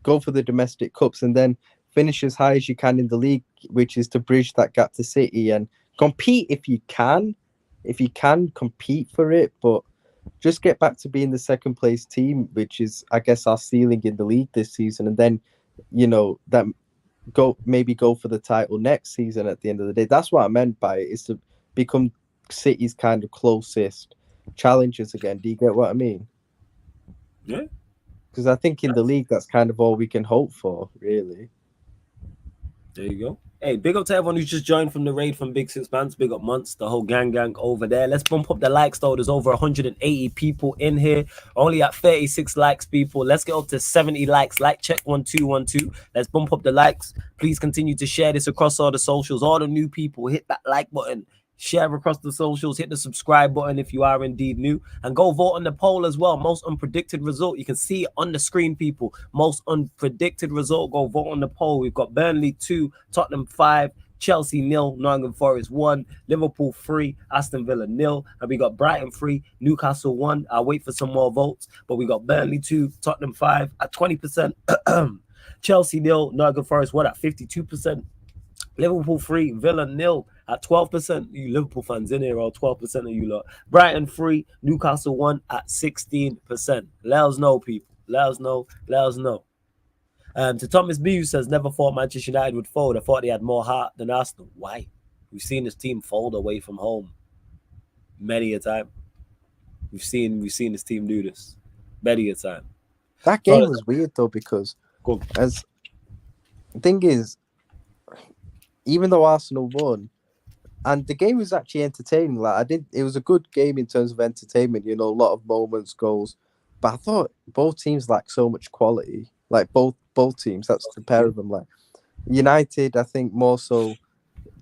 go for the domestic cups, and then finish as high as you can in the league, which is to bridge that gap to City and compete if you can. If you can compete for it, but just get back to being the second place team, which is, I guess, our ceiling in the league this season, and then, that go for the title next season. At the end of the day, that's what I meant by it, is to become City's kind of closest challengers again. Do you get what I mean? Yeah. Because I think in the league, that's kind of all we can hope for, really. There you go. Hey, big up to everyone who's just joined from the raid from Big Six Bands. Big up Months, the whole gang over there. Let's bump up the likes, though. There's over 180 people in here. Only at 36 likes, people. Let's get up to 70 likes. Like check 1212. Let's bump up the likes. Please continue to share this across all the socials. All the new people, hit that like button. Share across the socials, hit the subscribe button if you are indeed new, and go vote on the poll as well. Most unpredicted result. You can see it on the screen, people. Most unpredicted result. Go vote on the poll. We've got Burnley 2, Tottenham 5, Chelsea 0, Nottingham Forest 1, Liverpool 3, Aston Villa 0, and we got Brighton 3, Newcastle 1. I'll wait for some more votes, but we got Burnley 2, Tottenham 5 at 20%, Chelsea 0, Nottingham Forest 1 at 52%, Liverpool 3, Villa 0 at 12%. You Liverpool fans in here, all 12% of you lot. Brighton 3, Newcastle 1 at 16%. Let us know, people. Let us know. Let us know. To Thomas B, who says, never thought Manchester United would fold. I thought they had more heart than Arsenal. Why? We've seen this team fold away from home many a time. We've seen this team do this many a time. That game was weird, though, because the thing is, even though Arsenal won, and the game was actually entertaining. It was a good game in terms of entertainment. A lot of moments, goals. But I thought both teams lacked so much quality. Like both teams, that's the pair of them. Like United, I think more so.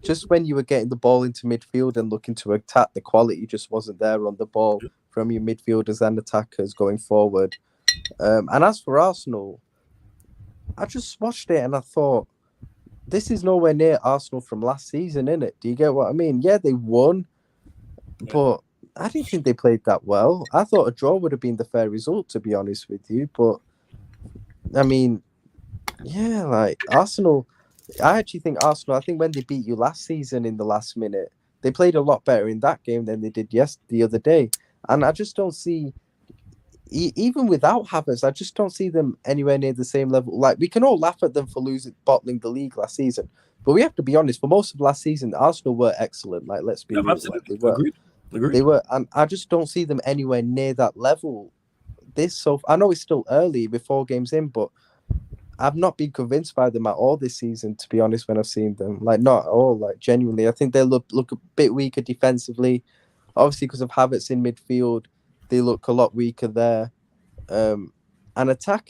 Just when you were getting the ball into midfield and looking to attack, the quality just wasn't there on the ball from your midfielders and attackers going forward. And as for Arsenal, I just watched it and I thought, this is nowhere near Arsenal from last season, innit? Do you get what I mean? Yeah, they won, but I didn't think they played that well. I thought a draw would have been the fair result, to be honest with you. But, I mean, yeah, like Arsenal, I actually think Arsenal, I think when they beat you last season in the last minute, they played a lot better in that game than they did the other day. And I just don't see, even without Havertz, I just don't see them anywhere near the same level. Like, we can all laugh at them for bottling the league last season, but we have to be honest. For most of last season, Arsenal were excellent. Like, let's be real. Like, they were. Agreed. They were, and I just don't see them anywhere near that level. I know it's still early, we're 4 games in, but I've not been convinced by them at all this season, to be honest. When I've seen them, like, not at all. Like, genuinely, I think they look a bit weaker defensively. Obviously, because of Havertz in midfield, they look a lot weaker there. And attack,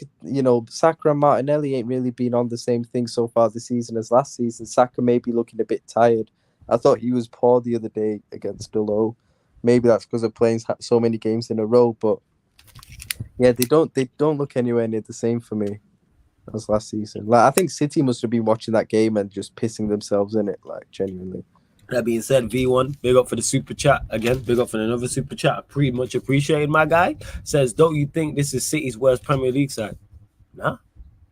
Saka and Martinelli ain't really been on the same thing so far this season as last season. Saka may be looking a bit tired. I thought he was poor the other day against Delo. Maybe that's because of playing so many games in a row. But yeah, they don't look anywhere near the same for me as last season. Like, I think City must have been watching that game and just pissing themselves in it, like, genuinely. That being said, V1, big up for the super chat. Again, big up for another super chat. I pretty much appreciated, my guy. Says, don't you think this is City's worst Premier League side? Nah.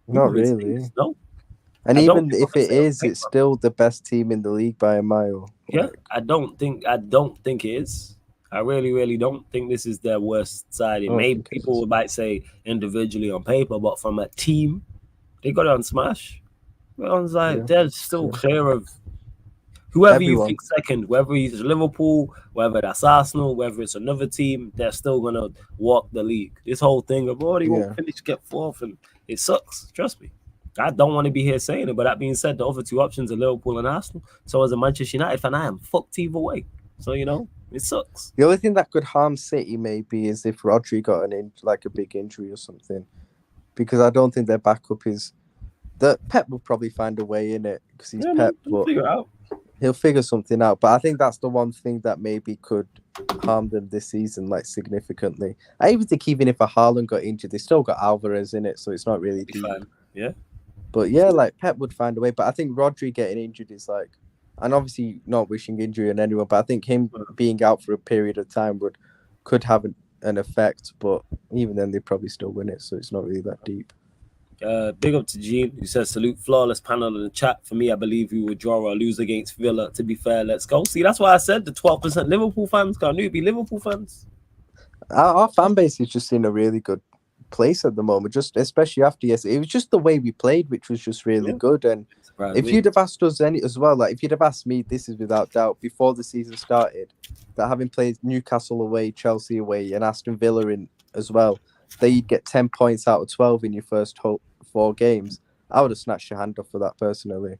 Not really. No. And even if it is, it's still the best team in the league by a mile. Yeah, I don't think it is. I really, really don't think this is their worst side. Maybe people might say individually on paper, but from a team, they got it on smash. They're still clear of whoever you think second, whether it's Liverpool, whether that's Arsenal, whether it's another team, they're still gonna walk the league. This whole thing of they won't finish, get fourth, and it sucks. Trust me. I don't want to be here saying it, but that being said, the other 2 options are Liverpool and Arsenal. So as a Manchester United fan, I am fucked either way. So it sucks. The only thing that could harm City maybe is if Rodri got a big injury or something, because I don't think their backup is. That Pep will probably find a way in it because he's Pep, but he'll figure something out. But I think that's the one thing that maybe could harm them this season, like, significantly. I even think even if a Haaland got injured, they still got Alvarez in it, so it's not really deep. Yeah. But yeah, like, Pep would find a way. But I think Rodri getting injured is like, and obviously not wishing injury on anyone, but I think him being out for a period of time could have an effect. But even then, they probably still win it, so it's not really that deep. Big up to Gene, who says salute flawless panel in the chat. For me, I believe we would draw or lose against Villa. To be fair, let's go. See, that's why I said the 12% Liverpool fans can't be Liverpool fans. Our fan base is just in a really good place at the moment, just especially after yesterday. It was just the way we played, which was just really good. And if you'd have asked us any as well, like if you'd have asked me, this is without doubt, before the season started, that having played Newcastle away, Chelsea away, and Aston Villa in as well, that you'd get 10 points out of 12 in your first 4 games, I would have snatched your hand off for that personally.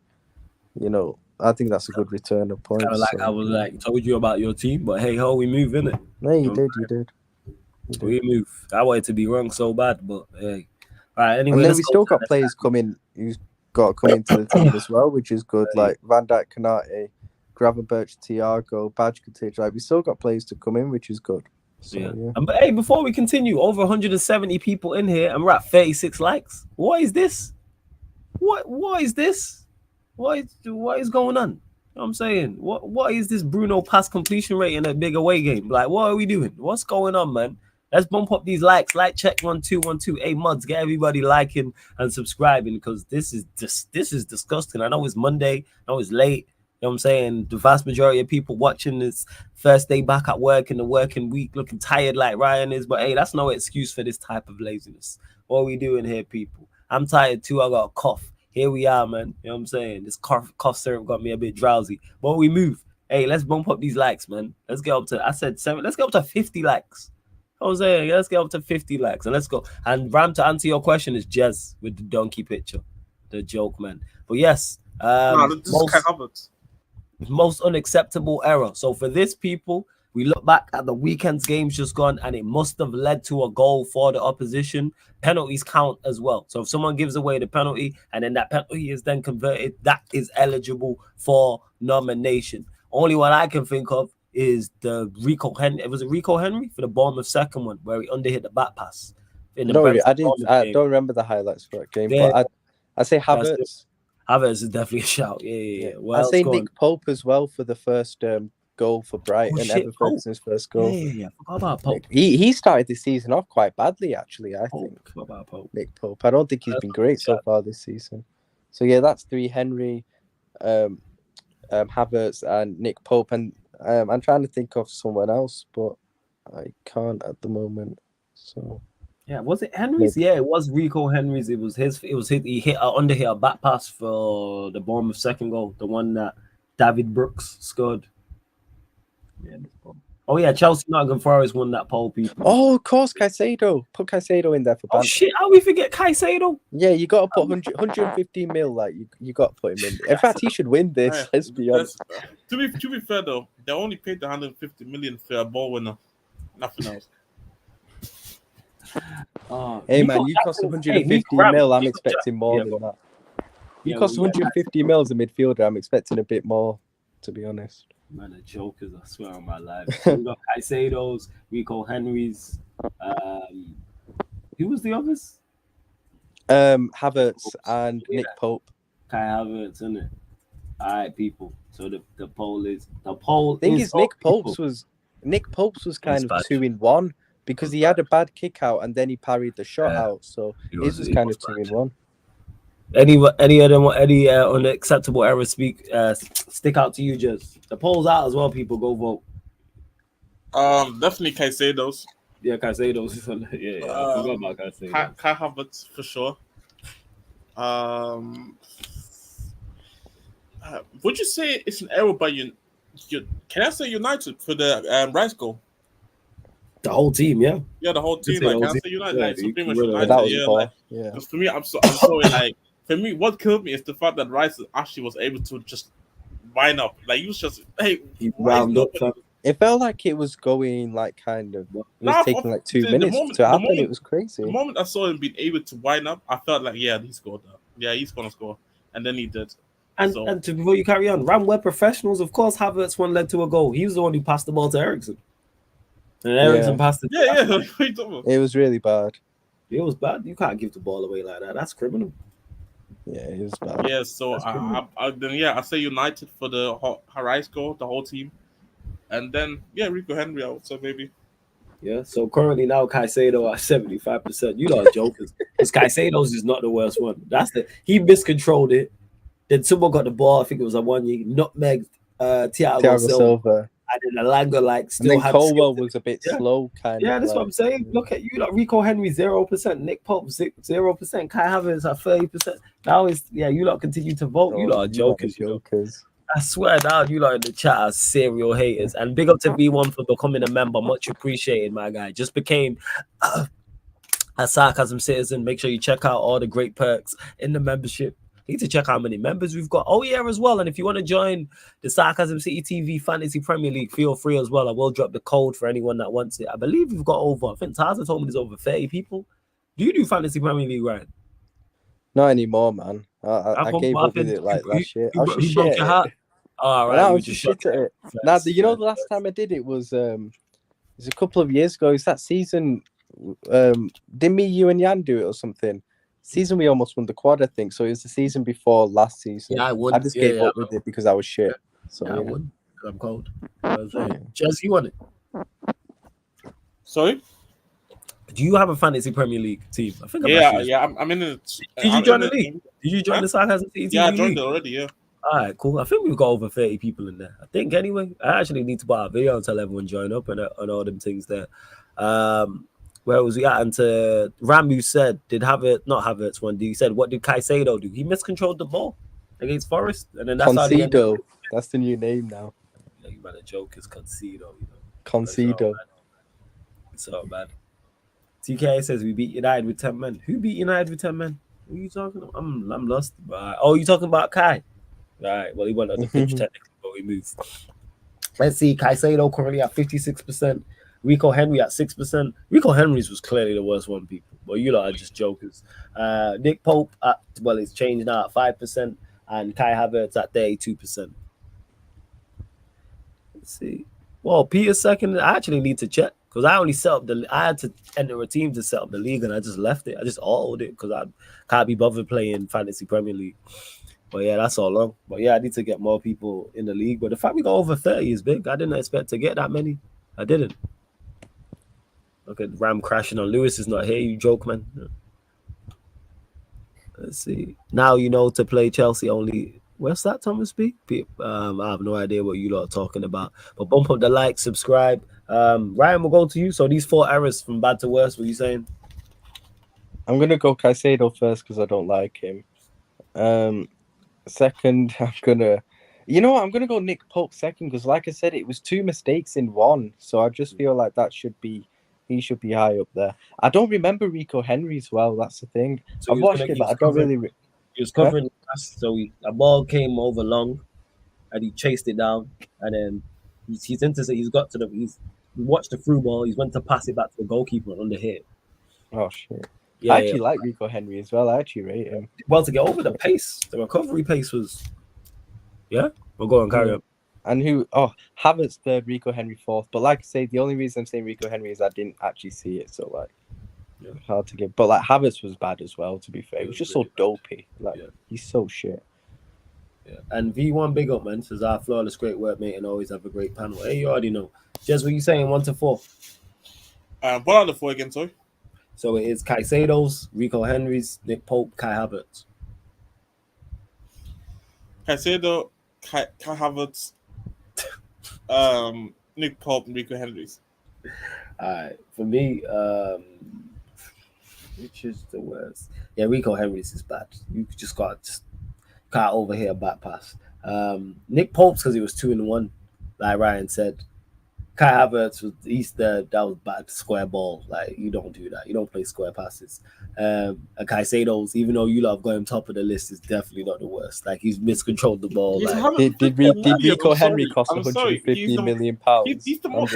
You know, I think that's a good return of points. Kind of like I was like told you about your team, but hey ho, we move in it. No, you did. We move. I wanted to be wrong so bad, but hey. All right, anyway. And then we still got players coming who's got to come into the team as well, which is good. Like Van Dijk, Kanate, Gravenberch, Thiago, Bajkatic. Like we still got players to come in, which is good. So, yeah. But hey, before we continue, over 170 people in here, and we're at 36 likes. What is this? What is this? What is going on? You know what I'm saying? What is this Bruno pass completion rate in a big away game? Like, what are we doing? What's going on, man? Let's bump up these likes. Like check 1 2 1 2. Hey mods, get everybody liking and subscribing because this is disgusting. I know it's Monday. I know it's late. You know what I'm saying? The vast majority of people watching this first day back at work in the working week looking tired like Ryan is. But hey, that's no excuse for this type of laziness. What are we doing here, people? I'm tired too. I got a cough. Here we are, man. You know what I'm saying? This cough syrup got me a bit drowsy. But we move. Hey, let's bump up these likes, man. Let's get up to, I said 7. Let's get up to 50 likes. I was saying, let's get up to 50 likes and let's go. And Ram, to answer your question, is Jez with the donkey picture, the joke, man. But yes, most unacceptable error. So for this, people, we look back at the weekend's games just gone, and it must have led to a goal for the opposition. Penalties count as well. So if someone gives away the penalty and then that penalty is then converted, that is eligible for nomination. Only one I can think of is the Rico Henry. It was a Rico Henry for the Bournemouth second one where he underhit the back pass. I don't remember the highlights for that game, but I say Havertz. Havertz is definitely a shout. Yeah. Well, I say Nick Pope as well for the first goal for Brighton. Ever Ferguson's first goal. Yeah. What about Pope? He started the season off quite badly, actually. I think. What about Pope? Nick Pope. I don't think he's been great so far this season. So yeah, that's 3: Henry, Havertz, and Nick Pope. And I'm trying to think of someone else, but I can't at the moment. So. Yeah, was it Henry's? Yeah, it was Rico Henry's. It was his. He hit a back pass for the Bournemouth second goal, the one that David Brooks scored. Yeah. Oh yeah, Chelsea Nottingham Forest won that poll, people. Oh, of course, Caicedo. Put Caicedo in there for. Oh shit! How we forget Caicedo? Yeah, you got to put 150 mil. Like you got to put him in. In fact, he should win this. Yeah, let's be honest. To be fair though, they only paid the 150 million for a ball winner. Nothing else. Hey man, you cost 150 mil. I'm expecting more than that. You cost 150 mil as a midfielder. I'm expecting a bit more, to be honest. Man, the jokers, I swear on my life. We got Caicedo's, Rico Henry's. Who was the others? Havertz and Nick Pope. Kai Havertz, isn't it? All right, people. So the poll is Nick Pope's was kind of 2-in-1. Because he had a bad kick out and then he parried the shot out, so his was kind of 2-in-1. Any unacceptable errors stick out to you, Jez? The poll's out as well. People go vote. Definitely Caicedo's. Yeah, Caicedo's. Yeah. I forgot about Caicedo. Kai Havertz for sure. Would you say it's an error by you? Can I say United for the Rice goal? The whole team, yeah. Yeah, the whole team. Like, can I say United? Like, so pretty much United. That was Because for me, I'm sorry. Like, for me, what killed me is the fact that Rice actually was able to just wind up. Like, he was just, he wound up. It felt like it was going, like, kind of, it was taking like 2 minutes to happen. It was crazy. The moment I saw him being able to wind up, I felt like, yeah, he scored that. Yeah, he's going to score. And then he did. And before you carry on, Ram, we're professionals. Of course, Havertz one led to a goal. He was the one who passed the ball to Eriksen. And Eriksen passed it. Yeah. It was really bad. It was bad. You can't give the ball away like that. That's criminal. Yeah, it was bad. Yeah, so I say United for the Rice goal, the whole team. And then, Rico Henry, I would say maybe. Yeah. So currently now Caicedo at 75%. You lot are jokers. Because Caicedo's is not the worst one. He miscontrolled it. Then someone got the ball. I think it was a 1 year nutmeg Thiago Thiago Silva. Silva. And then Alanga And still then had Colwell skills. was a bit Yeah. slow, kind Yeah, of. that's what I'm saying. Look at you, like Rico Henry 0%, Nick Pope 0%, Kai Havertz at 30%. Now you lot continue to vote. You lot are joking. Jokers. I swear down, you lot in the chat are serial haters. And big up to V1 for becoming a member. Much appreciated, my guy. Just became a Sarcasm citizen. Make sure you check out all the great perks in the membership. Need to check how many members we've got. Oh, yeah, as well. And if you want to join the Sarcasm City TV Fantasy Premier League, feel free as well. I will drop the code for anyone that wants it. I believe we've got I think Taza told me there's over 30 people. Do you do Fantasy Premier League, Ryan? Not anymore, man. I gave up with it like last year. I was just shit at it. All right, I was just shit at it. Now, the last time I did it was a couple of years ago. It's that season. Didn't me, you, and Jan do it or something? Season we almost won the quad, I think. So it was the season before last season. Yeah, I won. I just gave up with it because I was shit. So I won. I'm cold. Jez, you won it. Sorry. Do you have a fantasy Premier League team? I think. I'm in it. Did you join the league? Did you join the Sarcasm City? Yeah, I joined it already. Yeah. All right, cool. I think we've got over 30 people in there. I think anyway. I actually need to put out a video and tell everyone join up and all them things there. Where was we at? And to Ramu said, not Havertz one day. He said, what did Caicedo do? He miscontrolled the ball against Forest, and then that's Concedo. That's the new name now. Yeah, you better joke is Concedo. Concedo. It's all bad. TK says we beat United with 10 men. Who beat United with 10 men? Who are you talking about? I'm lost. Oh, you talking about Kai? All right. Well, he went on the pitch technically, but we moved. Let's see. Caicedo currently at 56%. Rico Henry at 6%. Rico Henry's was clearly the worst one, people. But you lot are just jokers. Nick Pope it's changed now at 5%, and Kai Havertz at 32%. Let's see. Well, Peter's second. I actually need to check because I only set up I had to enter a team to set up the league, and I just left it. I just autoed it because I can't be bothered playing Fantasy Premier League. But yeah, that's all long. But yeah, I need to get more people in the league. But the fact we got over 30 is big. I didn't expect to get that many. I didn't. Look at Ram crashing on Lewis is not here, you joke, man. Let's see. Now you know to play Chelsea only. Where's that, Thomas B? I have no idea what you lot are talking about. But bump up the like, subscribe. Ryan, we'll go to you. So these 4 errors from bad to worse, what are you saying? I'm going to go Caicedo first because I don't like him. Second, I'm going to go Nick Pope second because, like I said, it was 2 mistakes in one. So I just feel like he should be high up there. I don't remember Rico Henry as well. That's the thing. So I've watched it, but I don't really. He was covering the pass, so a ball came over long, and he chased it down, and then he's watched the through ball. He's went to pass it back to the goalkeeper and under hit. Oh shit! Yeah, I actually like Rico Henry as well. I actually rate him. Well, to get over the pace, the recovery pace was. Yeah, we'll go and carry on. And Havertz third, Rico Henry fourth. But like I say, the only reason I'm saying Rico Henry is I didn't actually see it, so hard to get. But like Havertz was bad as well. To be fair, he was just really so dopey. He's so shit. Yeah, and V1 big up, man. Says our flawless, great work, mate, and always have a great panel. Hey, you already know. Jez, what are you saying? 1 to 4. What are the 4 again? Sorry. So it is Caicedo's, Rico Henry's, Nick Pope, Kai Havertz. Caicedo, Kai Havertz, Nick Pope, and Rico Henry's. All right, for me, which is the worst? Yeah, Rico Henry's is bad. You just can't overhear a back pass. Nick Pope's because he was 2-1, like Ryan said. Kai Havertz that was bad square ball. Like you don't do that. You don't play square passes. And Caicedo's, even though you love going top of the list, is definitely not the worst. Like he's miscontrolled the ball. Did Rico Henry cost 150 million pounds? He's the most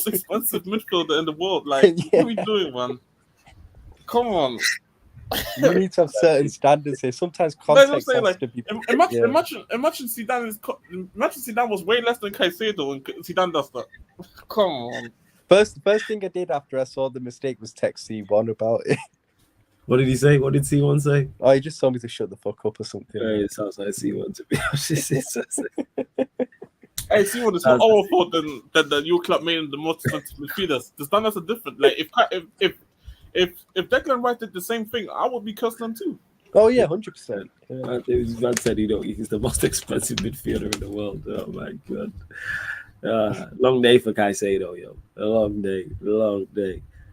expensive midfielder in the world. Like what are we doing, man? Come on. You need to have certain standards here. Sometimes context has to be. Imagine Zidane was way less than Caicedo, and Zidane does that. Come on. First thing I did after I saw the mistake was text C1 about it. What did he say? What did C1 say? Oh, he just told me to shut the fuck up or something. Yeah, it sounds like C1 to be honest. Hey, Simon, it's not our fault that your club made him the most expensive midfielders. The standards are different. Like if Declan Rice did the same thing, I would be cursing him too. Oh yeah, 100%. Yeah. Man said he's the most expensive midfielder in the world. Oh my god. Long day for Caicedo, yo. A long day.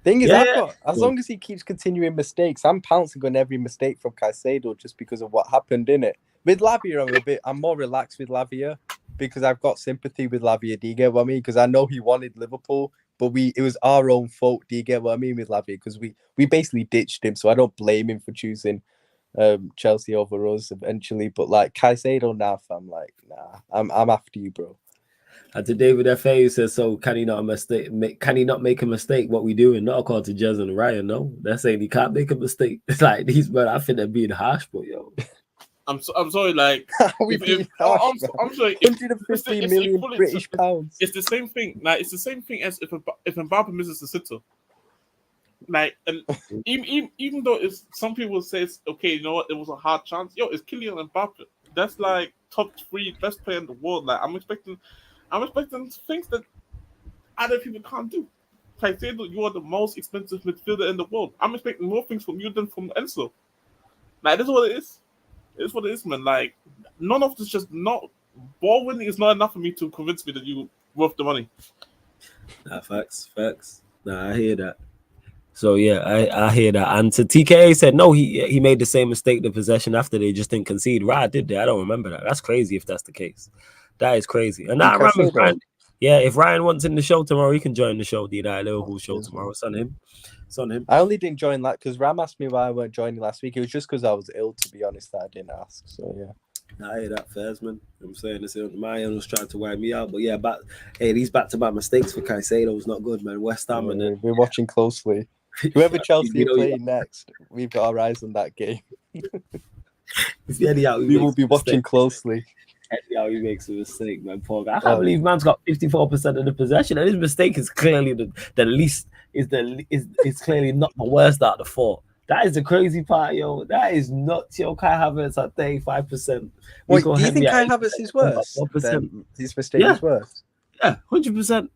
Thing is, as long as he keeps continuing mistakes, I'm pouncing on every mistake from Caicedo just because of what happened in it. With Lavia, I'm more relaxed with Lavia because I've got sympathy with Lavia. Do you get what I mean? Because I know he wanted Liverpool, but it was our own fault. Do you get what I mean with Lavia? Because we basically ditched him, so I don't blame him for choosing Chelsea over us eventually. But like Caicedo now, I'm like, nah, I'm after you, bro. And to David F.A. says, so can he not make a mistake? What we doing? Not according to Jez and Ryan, no. They're saying he can't make a mistake. It's like these men, I think they're being harsh, but yo. I'm sorry, like I'm sorry. 150 million British pounds. It's the same thing. Like it's the same thing as if Mbappe misses the sitter. Like, and even though some people say it's okay, you know what, it was a hard chance. Yo, it's Kylian Mbappe. That's like top 3 best player in the world. Like I'm expecting things that other people can't do. Caicedo, you are the most expensive midfielder in the world. I'm expecting more things from you than from Enzo. Like this is what it is. It's what it is, man. Like none of this just not ball winning is not enough for me to convince me that you're worth the money. Nah, facts. Nah, I hear that. So yeah, I hear that. And to TKA said no, he made the same mistake the possession after they just didn't concede. Right, did they? I don't remember that. That's crazy if that's the case. That is crazy. And that Ryan, if Ryan wants in the show tomorrow, he can join the show, the United Liverpool show tomorrow. It's on him. I only didn't join that because Ram asked me why I weren't joining last week. It was just because I was ill, to be honest, that I didn't ask. So yeah. I hear that, Fairs, man. I'm saying this. My was trying to wipe me out, but yeah, these back-to-back mistakes for Caicedo was not good, man. West Ham, and we're watching closely. Whoever Chelsea are playing next, we've got our eyes on that game. We will be watching closely. How he makes a mistake, man. Poor guy. I can't believe man's got 54% of the possession, and his mistake is clearly the least. Is clearly not the worst out of the 4. That is the crazy part, yo. That is nuts, yo. Kai Havertz at 35%. Wait, do you think Kai Havertz is worse? His mistake is worse. Yeah, 100%.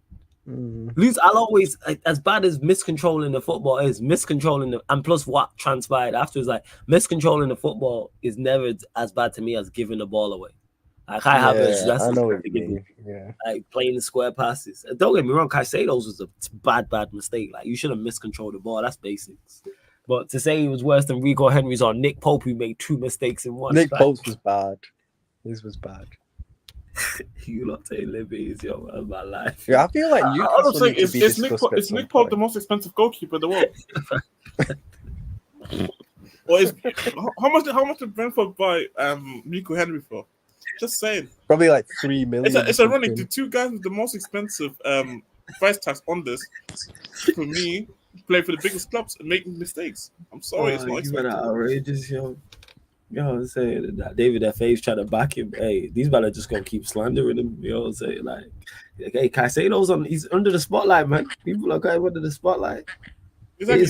I'll always, as bad as miscontrolling the football is, and plus what transpired after is like miscontrolling the football is never as bad to me as giving the ball away. Like Kai Havertz, that's I know what you mean. Yeah, like playing the square passes. Don't get me wrong, Caicedo's was a bad mistake. Like you shouldn't miscontrol the ball. That's basics. But to say he was worse than Rico Henry's or Nick Pope, who made 2 mistakes in one. Nick Pope was bad. His was bad. You lot take liberties, yo, of my life. Yeah, I feel like Newcastle need to be discussed. Is Nick Pope the most expensive goalkeeper in the world? Or how much did Brentford buy Rico Henry for? Just saying. Probably like 3 million. It's ironic. The 2 guys with the most expensive price tags on this, for me, play for the biggest clubs and making mistakes. I'm sorry, it's not expected. Outrageous, yo. You know what I'm saying? That David F.A.'s trying to back him. Hey, these men are just gonna keep slandering him. You know what I'm saying? Like, hey, Caicedo's he's under the spotlight, man. People are going under the spotlight. Exactly.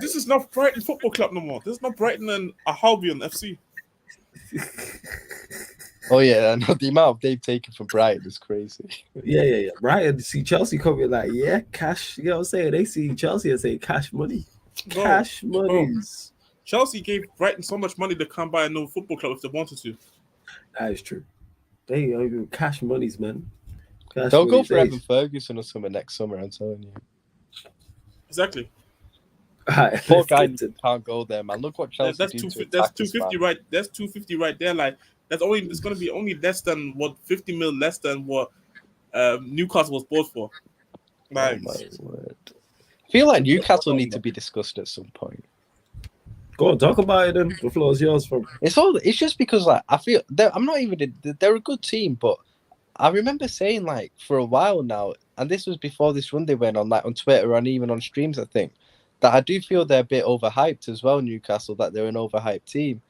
This is not Brighton Football Club no more. This is not Brighton and Albion FC. Oh yeah, I know the amount they've taken from Brighton is crazy. Yeah. Brighton see Chelsea coming like, yeah, cash. You know what I'm saying? They see Chelsea and say cash money. Cash monies. Chelsea gave Brighton so much money to come buy a new football club if they wanted to. That is true. They are cash monies, man. They'll go for Evan Ferguson or something next summer, I'm telling you. Exactly. Right, poor guy can't go there, man. Look what Chelsea that's 250 right. That's 250 right there. Like it's going to be only less than what 50 mil less than what Newcastle was bought for. Like, oh my word. I feel like Newcastle need to be discussed at some point. Go on, talk about it then. The floor is yours. It's just because like I feel they're a good team, but I remember saying like for a while now, and this was before this run they went on, like on Twitter and even on streams, I think, that I do feel they're a bit overhyped as well, Newcastle, that they're an overhyped team.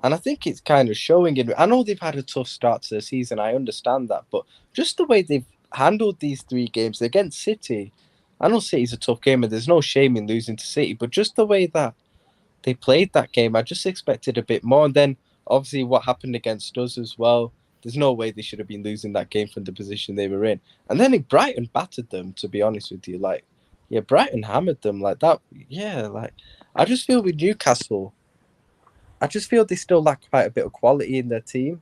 And I think it's kind of showing it. I know they've had a tough start to the season, I understand that, but just the way they've handled these 3 games against City, I know City's a tough game and there's no shame in losing to City, but just the way that they played that game, I just expected a bit more. And then obviously what happened against us as well, There's no way they should have been losing that game from the position they were in. And then Brighton battered them, to be honest with you. Like, yeah, Brighton hammered them like that. Yeah, like, I just feel with Newcastle, I just feel they still lack quite a bit of quality in their team.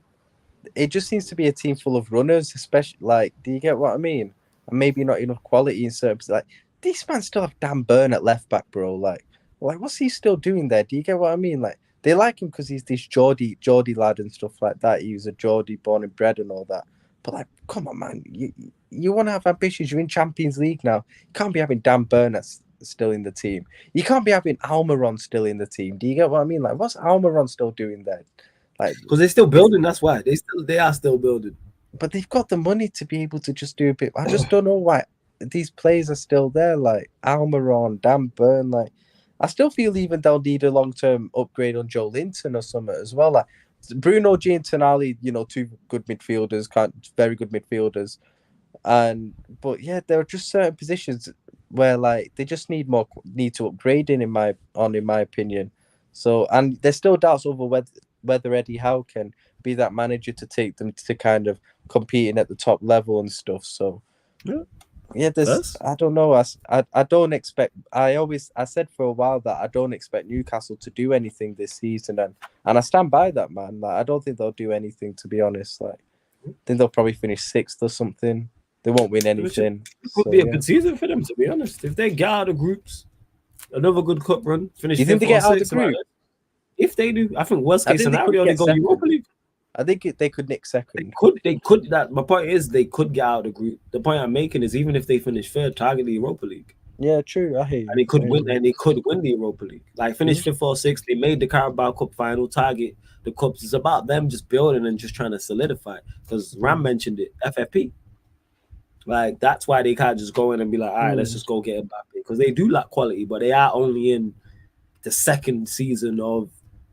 It just seems to be a team full of runners, especially, like, do you get what I mean? And maybe not enough quality in certain, like, these fans still have Dan Burn at left back, bro. Like, what's he still doing there? Do you get what I mean? Like, they like him because he's this Geordie lad and stuff like that. He was a Geordie born and bred and all that. But, like, come on, man. You want to have ambitions. You're in Champions League now. You can't be having Dan Burn still in the team. You can't be having Almiron still in the team. Do you get what I mean? Like, what's Almiron still doing there? Like, because they're still building. That's why they are still building. But they've got the money to be able to just do a bit. I just don't know why these players are still there. Like Almiron, Dan Burn. Like, I still feel even they'll need a long-term upgrade on Joe Linton or something as well. Like Bruno G and Tonali, two good midfielders, very good midfielders. But yeah, there are just certain positions where like they just need to upgrade in my opinion. So, and there's still doubts over whether Eddie Howe can be that manager to take them to kind of competing at the top level and stuff. So there's I don't know. I don't expect. I said for a while that I don't expect Newcastle to do anything this season, and I stand by that, man. Like, I don't think they'll do anything, to be honest. Like, I think they'll probably finish 6th or something. They won't win anything. It could be a good season for them, to be honest. If they get out of groups, another good cup run, finish. Do you think they get out of the group? If they do, I think worst case scenario they go Europa League. I think they could nick second. They could. That my point is they could get out of the group. The point I'm making is even if they finish 3rd, target the Europa League. Yeah, true. I hear you. And they could win. And they could win the Europa League. Like finish 5th or 6th. They made the Carabao Cup final. Target the cups. It's about them just building and just trying to solidify. Because Ram mentioned it. FFP. Like that's why they can't just go in and be like, all right, let's just go get Mbappe, because they do lack quality, but they are only in the 2nd season of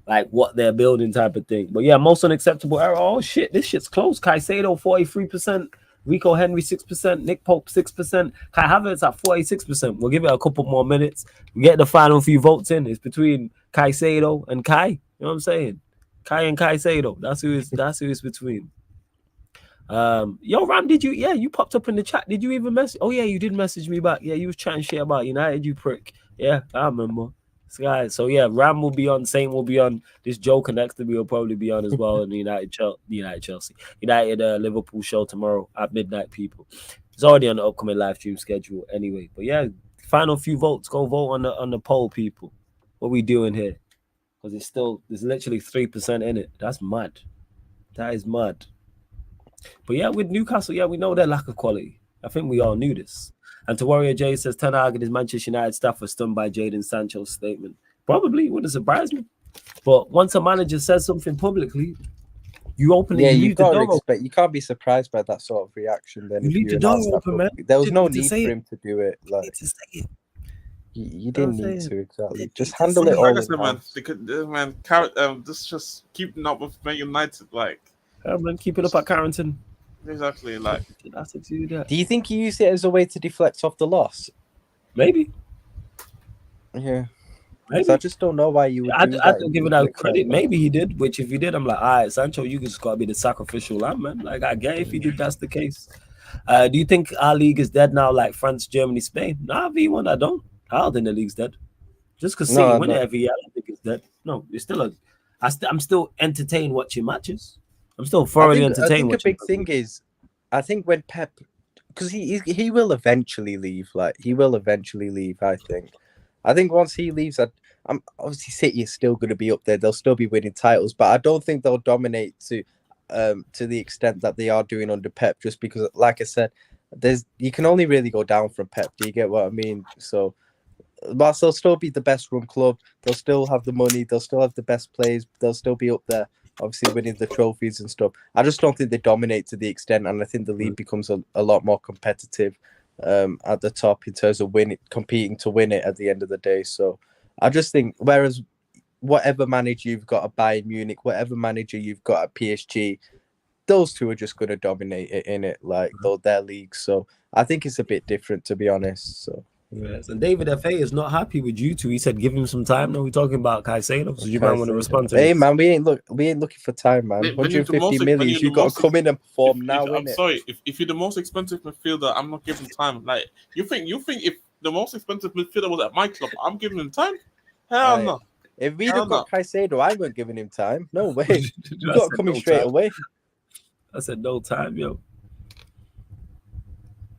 like what they're building type of thing. But yeah, most unacceptable error. Oh shit, this shit's close. Caicedo 43%, Rico Henry 6%, Nick Pope 6%, Kai Havertz at 46%. We'll give it a couple more minutes. We get the final few votes in. It's between Caicedo and Kai. You know what I'm saying? Kai and Caicedo. That's who it's between. Yo, Ram, you popped up in the chat. Did you even message? Oh yeah, you did message me back. Yeah, you was chatting shit about United, you prick. Yeah, I remember. Guys, so yeah, Ram will be on, Saint will be on, this Joker next to me will probably be on as well in the United Liverpool show tomorrow at midnight, people. It's already on the upcoming live stream schedule anyway. But yeah, final few votes. Go vote on the poll, people. What we doing here? Because there's literally 3% in it. That's mad. That is mad. But yeah, with Newcastle, yeah, we know their lack of quality. I think we all knew this. And to Warrior J says, Ten Hag and his Manchester United staff were stunned by Jadon Sancho's statement. Probably wouldn't surprise me. But once a manager says something publicly, you open it. Yeah, you can't be surprised by that sort of reaction. Then you leave the door open, man. There was no need for him to do it. Like, you didn't need to exactly. Just handle it all. Like I said, man, this just keeping up with Man United, like. Yeah, man, keep it up at Carrington. Exactly, like. Do you think he used it as a way to deflect off the loss? Maybe. Yeah. Maybe. So I just don't know why you would. I don't give it that credit. Maybe he did. Which, if he did, I'm like, all right, Sancho, you just gotta be the sacrificial lamb, man. Like, I get if he did, that's the case. Do you think our league is dead now, like France, Germany, Spain? Nah, V1, I don't think the league's dead. Just because City win it every year, I don't think it's dead. No, it's still I'm still entertained watching matches. I'm still thoroughly entertained. I think a big thing is, I think when Pep, because he will eventually leave. Like, he will eventually leave. I think once he leaves, obviously City is still going to be up there. They'll still be winning titles, but I don't think they'll dominate to the extent that they are doing under Pep. Just because, like I said, you can only really go down from Pep. Do you get what I mean? So, whilst they'll still be the best run club, they'll still have the money, they'll still have the best players, they'll still be up there, obviously winning the trophies and stuff. I just don't think they dominate to the extent, and I think the league becomes a lot more competitive at the top in terms of competing to win it at the end of the day. So I just think, whereas whatever manager you've got at Bayern Munich, whatever manager you've got at PSG, those two are just going to dominate it in it, like their leagues. So I think it's a bit different, to be honest. So Yes. And David FA is not happy with you two. He said, "Give him some time." No, we're talking about Caicedo. So you might want to respond to Hey this. man, we ain't looking for time, man. When you're the 150 most- when million, you're you the got most to come in and perform now, I'm innit? sorry, if you're the most expensive midfielder, I'm not giving time. Like you think if the most expensive midfielder was at my club, I'm giving him time? Hell Aye. no. If we'd Hell have got Caicedo, I weren't giving him time. No way. You I got said to come in no straight time. away. I said no time, yo.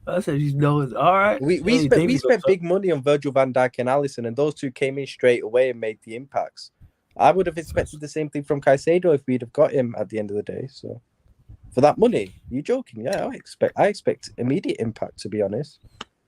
I said he's no. All right. We Hey, spent David goes big money on Virgil van Dijk and Alisson, and those two came in straight away and made the impacts. I would have expected the same thing from Caicedo if we'd have got him at the end of the day. So for that money, you joking? Yeah, I expect immediate impact, to be honest.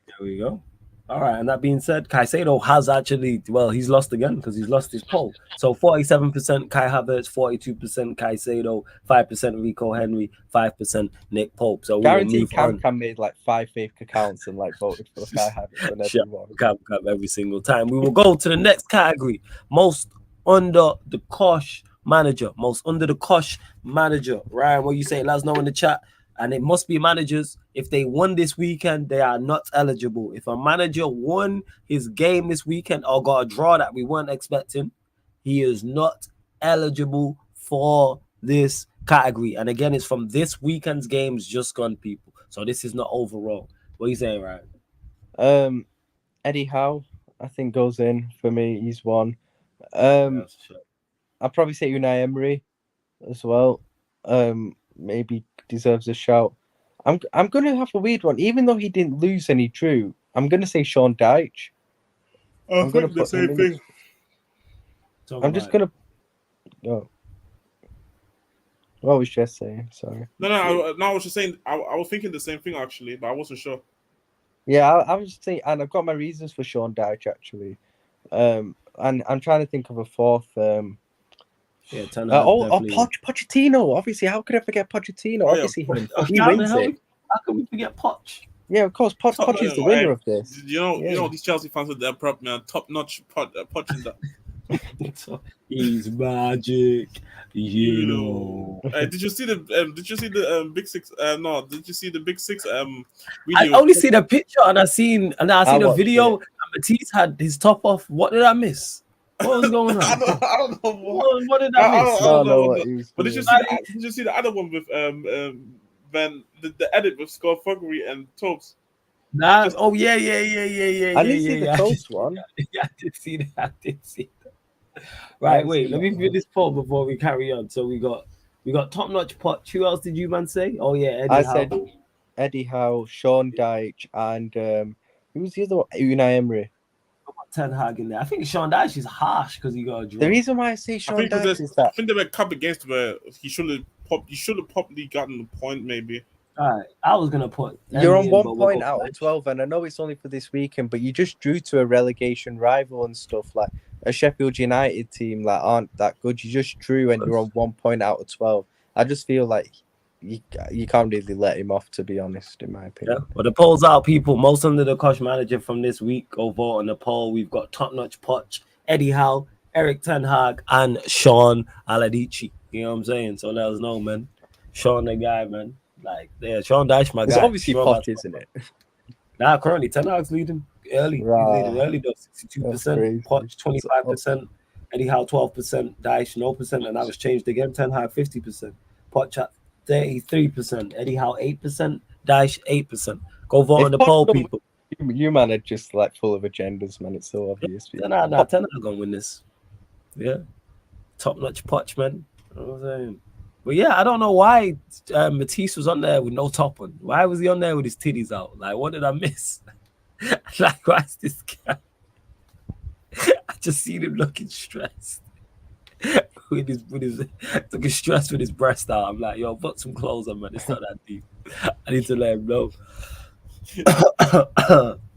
There we go. All right. And that being said, Caicedo has actually, well, he's lost again because he's lost his poll. So 47% Kai Havertz, 42% Caicedo, 5% Rico Henry, 5% Nick Pope. So we will Guarantee move on. Cam made like 5 fake accounts and like voted for Kai Havertz and Shut everyone. Cam every single time. We will go to the next category. Most under the cosh manager. Most under the cosh manager. Ryan, what you say? Let us know in the chat. And it must be managers. If they won this weekend, they are not eligible. If a manager won his game this weekend or got a draw that we weren't expecting, he is not eligible for this category. And again, it's from this weekend's games just gone, people. So this is not overall. What are you saying, Ryan? Eddie Howe, I think, goes in for me. He's one. Sure. I'll probably say Unai Emery as well. Maybe deserves a shout. I'm gonna have a weird one, even though he didn't lose and he drew. I'm gonna say Sean Dyche. I'm gonna put him in. I'm just gonna. Oh. What was Jess saying? Sorry. No, I was just saying. I was thinking the same thing actually, but I wasn't sure. Yeah, I was saying, and I've got my reasons for Sean Dyche actually. And I'm trying to think of a fourth. Yeah, Pochettino. Obviously, how could I forget Pochettino? Oh, yeah. Obviously, he wins it. How can we forget Poch? Yeah, of course. Poch is the winner of this. You know these Chelsea fans with their prop man, top notch Poch in that. He's magic, you know. Did you see the Big Six? No, did you see the Big Six? Video? I only see the picture and I seen the video. And Matisse had his top off. What did I miss? What was going on? I don't know what did I miss? I don't know. But did you see the other one with Van the edit with Scott Fuggery and Tobes? Yeah. I didn't see the Tobes one. Yeah, I did see that. Right, wait. Let me view this poll before we carry on. So we got top notch Poch. Who else did you man say? Oh yeah, Eddie Howe. Said Eddie Howe, Sean Dyche, and who was the other one? Unai Emery. Ten Hag in there. I think Sean Dyche is harsh because he got a draw. The reason why I say Sean Dyche is that I think they were cup against where he should have probably gotten the point maybe. All right, I was gonna put. You're on 1 point out of 12, and I know it's only for this weekend, but you just drew to a relegation rival and stuff like a Sheffield United team that aren't that good. You just drew, and you're on 1 point out of 12. I just feel like you can't really let him off, to be honest, in my opinion. Yeah, but the poll's out, people. Most under the cosh manager from this week. Go vote on the poll. We've got top notch Poch, Eddie Howe, Eric Ten Hag, and Sean Aladici. You know what I'm saying? So let us know, man. Sean the guy, man. Like, yeah, Sean Dyche, my guy. It's obviously Poch, isn't it? Nah, currently Ten Hag's leading early. Right. He's leading early though, 62%. Poch 25%. Eddie Howe 12%. Dyche 0%, and that was changed again. Ten Hag 50%. Poch at 33%. Eddie Howe 8%. Dyche 8%. Go vote on the poll, people. You man are just like full of agendas, man. It's so obvious. Ten Hag gonna win this. Yeah, top notch Poch, man. You know what I'm saying? But yeah, I don't know why Matisse was on there with no top on. Why was he on there with his titties out? Like, what did I miss? Like, why is this guy? I just seen him looking stressed. with his looking stressed with his breast out. I'm like, yo, put some clothes on, man. It's not that deep. I need to let him know.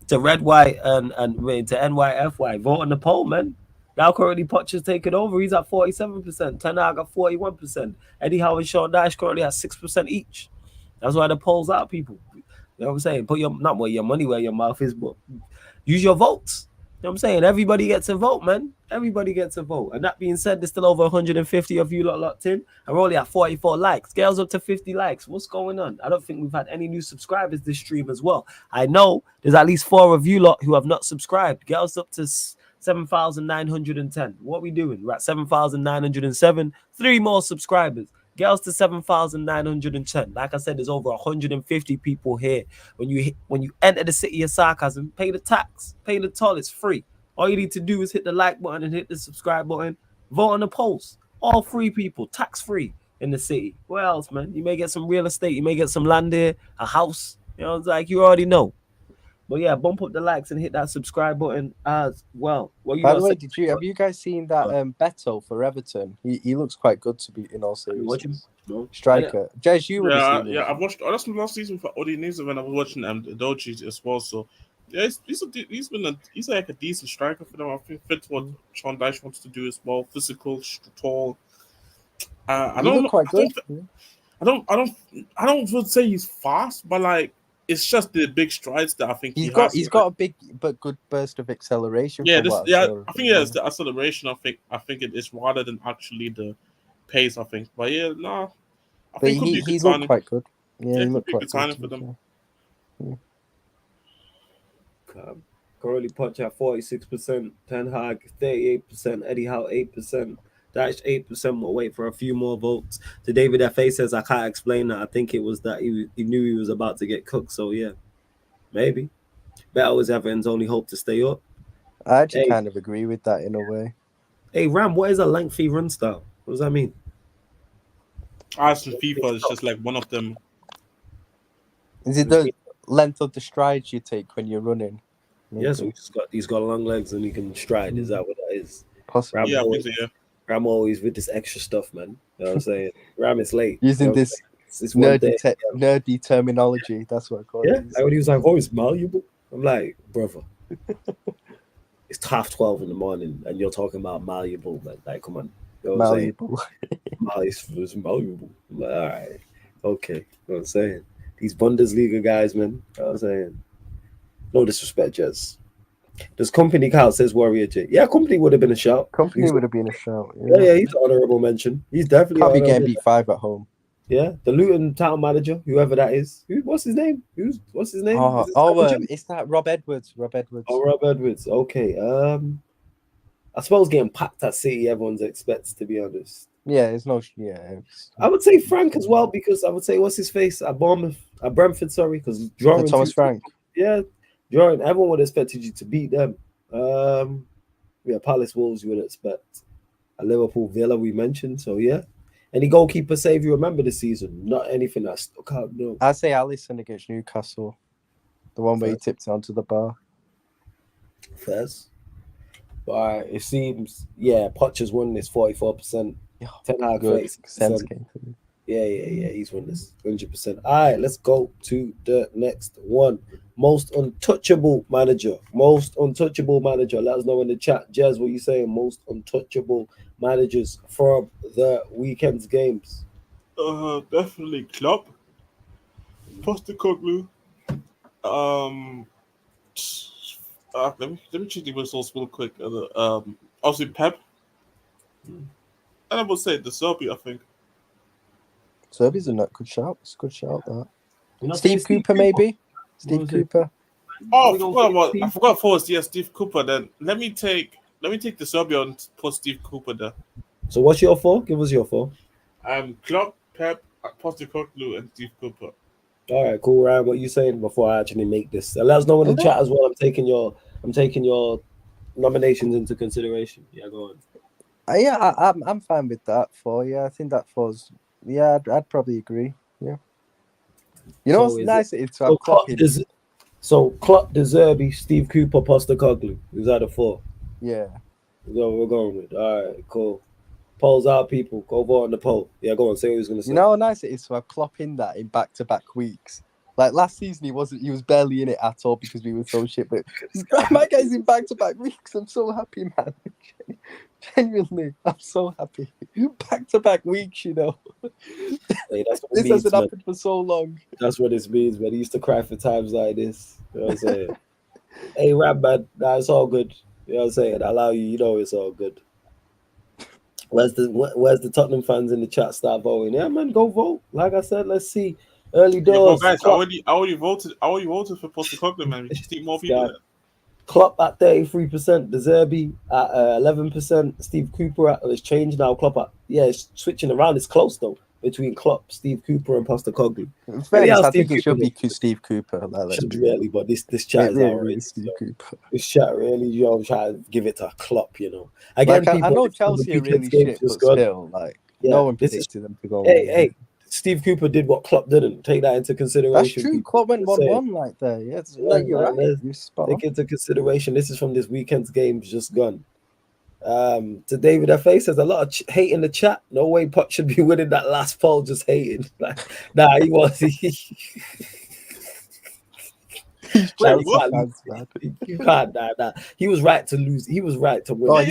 To Red, White, and to NYFY, vote on the poll, man. Now currently Poch has taken over. He's at 47%. Ten Hag at 41%. Eddie Howe and Sean Dyche currently at 6% each. That's why the poll's out, people. You know what I'm saying? Put your money where your mouth is, but use your votes. know what I'm saying? Everybody gets a vote, man. Everybody gets a vote. And that being said, there's still over 150 of you lot locked in. And we're only at 44 likes. Girls up to 50 likes. What's going on? I don't think we've had any new subscribers this stream as well. I know there's at least 4 of you lot who have not subscribed. Girls up to 7,910. What are we doing? We're at 7,907. 3 more subscribers. Girls to 7,910. Like I said, there's over 150 people here. When you enter the city of Sarcasm, pay the tax, pay the toll. It's free. All you need to do is hit the like button and hit the subscribe button. Vote on the post. All free people, tax free in the city. What else, man? You may get some real estate. You may get some land there, a house. You know, it's like you already know. But yeah, bump up the likes and hit that subscribe button as well. What you By the way, say? have you guys seen that Beto for Everton? He looks quite good to be in all Watch him. seriousness. No. Striker. Jez, you would have seen him. I've watched. Oh, that's from last season for Udinese when I was watching Doji as well. So yeah, he's like a decent striker for them. I think fits what Sean Dyche wants to do as well. Physical, tall. I don't. Quite good. I don't would say he's fast, but like it's just the big strides that I think he's got a big but good burst of acceleration. Yeah, I think it's the acceleration. I think it is rather than actually the pace. I think, but yeah, no. I think he looked quite good. Yeah, he looked quite good signing for them. Curly Punch at 46%, Ten Hag 38%, Eddie Howe 8%, Dash 8%. We'll wait for a few more votes. To David F.A. says, I can't explain that. I think it was that he knew he was about to get cooked. So yeah, maybe. Better was Everton's only hope to stay up. I actually kind of agree with that in a way. Hey, Ram, what is a lengthy run style? What does that mean? As in FIFA, it's just like one of them. Is it the length of the strides you take when you're running? Maybe. Yeah, so he's got long legs and he can stride. Is that what that is? Possibly. Yeah, I think so, yeah. Ram always with this extra stuff, man. You know what I'm saying? Ram is late. Using this nerdy terminology. That's what I call it. Yeah, like when he was like, oh, it's malleable. I'm like, brother. It's 12:30 in the morning and you're talking about malleable, man. Like, come on. You know what malleable. It's malleable. I'm like, all right. Okay. You know what I'm saying? These Bundesliga guys, man. You know what I'm saying? No disrespect, Jez. Does Company count? Says Warrior J. Yeah, Company would have been a shout. Company would have been a shout. Yeah, he's an honourable mention. He's definitely probably getting beat 5 at home. Yeah, the Luton town manager, whoever that is. What's his name? What's his name? It's that Rob Edwards. Rob Edwards. Oh, Rob Edwards. Okay. I suppose getting packed at City, everyone's expects, to be honest. Yeah, it's no. Yeah, I would say Frank as well, because I would say what's his face at Brentford, sorry, because drawing Thomas Frank. Yeah, drawing. Everyone would have expected you to beat them. Yeah, Palace Wolves you would expect. A Liverpool Villa we mentioned, so yeah. Any goalkeeper save you remember this season? Not anything that stuck out. No. I'd say Alisson against Newcastle, the one where he tipped onto the bar. Fairs. But it seems, yeah, Poch's won this 44%. Ten Hag 36%. Yeah, he's won this 100%. All right, let's go to the next one. Most untouchable manager. Most untouchable manager. Let us know in the chat. Jez, what you saying? Most untouchable managers from the weekend's games. Definitely Klopp. Postecoglou. Let me check the results real quick. Obviously Pep. And I would say the Serbi, I think. Serbi's a good shout. It's a good shout, that. Steve Cooper, maybe? Steve Cooper. Oh, I forgot first. Yeah, Steve Cooper. Then let me take the Serbia and put Steve Cooper there. So what's your 4? Give us your 4. Klopp, Pep, Postecoglou, and Steve Cooper. All right, cool, Ryan. What are you saying before I actually make this? And let us know in the chat as well. I'm taking your nominations into consideration. Yeah, go on. I'm fine with that 4. Yeah, I think that 4's. Yeah, I'd probably agree. Yeah. You know what's nice? It's Klopp. So Klopp, De Zerbi, Steve Cooper, Postecoglou. Is that a 4? Yeah. We're going with. All right, cool. Polls out, people. Go vote on the poll. Yeah, go on. Say what he's going to say. You know how nice it is to have Klopp in that in back-to-back weeks. Like last season, he was barely in it at all because we were so shit. But my guy's in back-to-back weeks. I'm so happy, man. Genuinely, I'm so happy. Back-to-back weeks, you know. Hey, that's what this means, hasn't happened for so long. That's what this means, man. He used to cry for times like this. You know what I'm saying? Hey, rap, man. Nah, it's all good. You know what I'm saying? Allow you. You know it's all good. Where's the Tottenham fans in the chat start voting? Yeah, man, go vote. Like I said, let's see. Early Yeah, bro, doors. guys, I already voted for Postecoglou, man. We just need more people. Klopp at 33%, De Zerbi at 11%, Steve Cooper it's changed now. Klopp at it's switching around. It's close though between Klopp, Steve Cooper, and Postecoglou. In fairness, I think it should be should Steve Cooper. should really, but this chat is It outrageous. really is Steve Cooper. This chat really, try to give it to Klopp, Like, Again, I know Chelsea are really shit, but still, like, no one predicted them to go. Hey, Steve Cooper did what Klopp didn't. Take that into consideration. That's true. Klopp went 1-1 like there. Yeah, you're right. You're spot on. Take into consideration. This is from this weekend's games just gone. To David FA says a lot of hate in the chat. No way Pot should be winning that last poll. Just hating. Nah, he was. You can't. Nah. He was right to lose. He was right to win. What are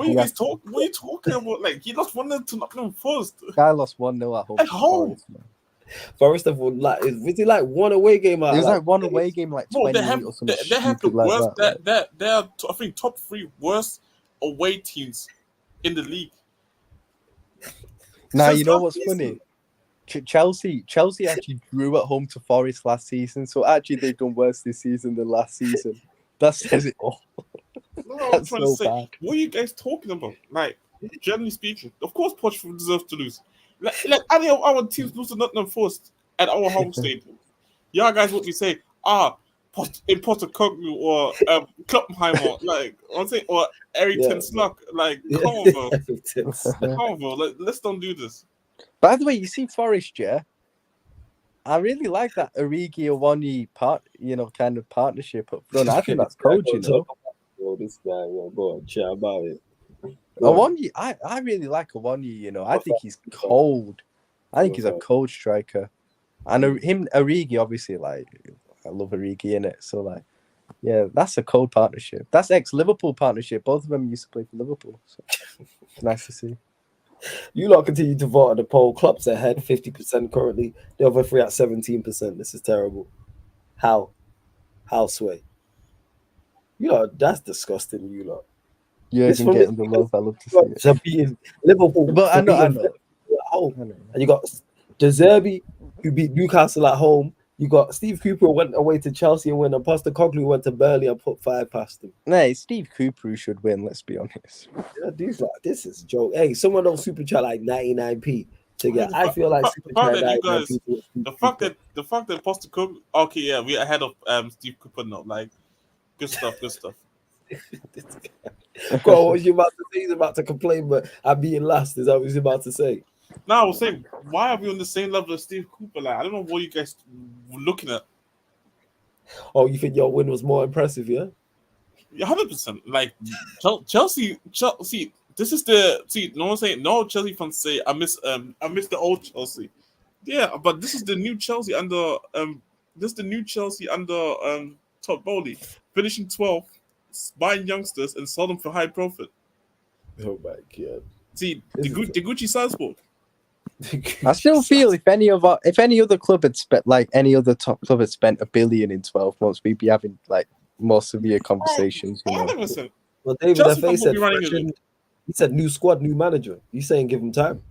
you guys talking about? Like, he lost 1-0 to Nottingham Forest. Guy lost 1-0 at home. At home. First of all, was it like one away game? It was like one away game, like 20 or something. They have the worst. They are, I think, top 3 worst away teams in the league. Now, you know what's funny? Chelsea actually drew at home to Forest last season, so actually they've done worse this season than last season. That says it all. No, I'm trying to say, what are you guys talking about? Like, generally speaking, of course, Portugal deserves to lose. Like any of our teams lose to Nottingham Forest at our home stadium. Y'all guys would be saying, Postecoglou or Kloppenheimer, like I'm saying, or Eric Snuck. Like, come on, bro. Like, let's don't do this. By the way, you see Forest, yeah? I really like that Origi Awoniyi kind of partnership up front. I think that's cold, this guy, go on, chat about it. Awoniyi, I really like Awoniyi, I think he's cold. I think he's a cold striker. And Origi, obviously, like, I love Origi in it. So, like, yeah, that's a cold partnership. That's ex-Liverpool partnership. Both of them used to play for Liverpool. So it's nice to see. You lot continue to vote on the poll. Klopp's ahead, 50% currently. The other 3 at 17%. This is terrible. How, Sway? You lot, that's disgusting, you lot. You're even getting the love. I love to see it. Beating Liverpool. But I know. And you got De Zerbi, who beat Newcastle at home. You got Steve Cooper went away to Chelsea and won, and Postecoglou went to Burnley and put 5 past him. Hey, Steve Cooper who should win, let's be honest. Yeah, this is a joke. Hey, someone on Super Chat like 99p to get. I feel like Super Chat 99p. The fact that Postecoglou, okay, yeah, we're ahead of Steve Cooper now. Like, good stuff. Go on, what was you about to say? He's about to complain, but I'm being last. Is that what he's about to say? No, I was saying, why are we on the same level as Steve Cooper? Like, I don't know what you guys were looking at. Oh, you think your win was more impressive, yeah? 100%. Like, Chelsea. This is no one's saying, no Chelsea fans say, I miss the old Chelsea. Yeah, but this is the new Chelsea under Todd Bowley, finishing 12th, buying youngsters and sell them for high profit. Oh my god! See, the Gucci Salzburg. I still feel if any other club had spent, like any other top club had spent $1 billion in 12 months, we'd be having like more severe conversations. 100%. Well, David F.A. said, he said new squad, new manager. You saying give him time?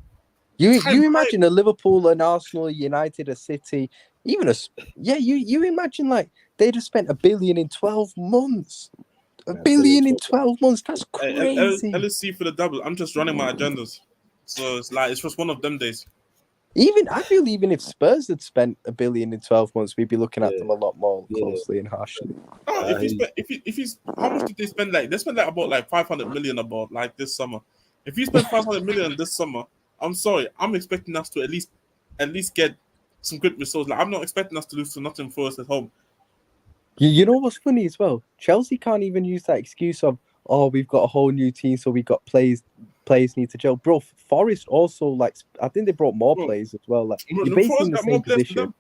You imagine a Liverpool, an Arsenal, United, a City, even you imagine like they'd have spent $1 billion in 12 months. $1 billion in 12 months. That's crazy. LSC for the double. I'm just running my agendas. So it's just one of them days. I feel even if Spurs had spent $1 billion in 12 months, we'd be looking at them a lot more closely and harshly. How much did they spend? Like they spent about like 500 million like this summer. If you spend 500 million this summer, I'm sorry, I'm expecting us to at least get some good results. Like I'm not expecting us to lose to Nottingham Forest at home. You know what's funny as well? Chelsea can't even use that excuse of, we've got a whole new team, so we got players need to gel. Bro, Forest also, like, I think they brought more players as well. Like, you're basically in the same position.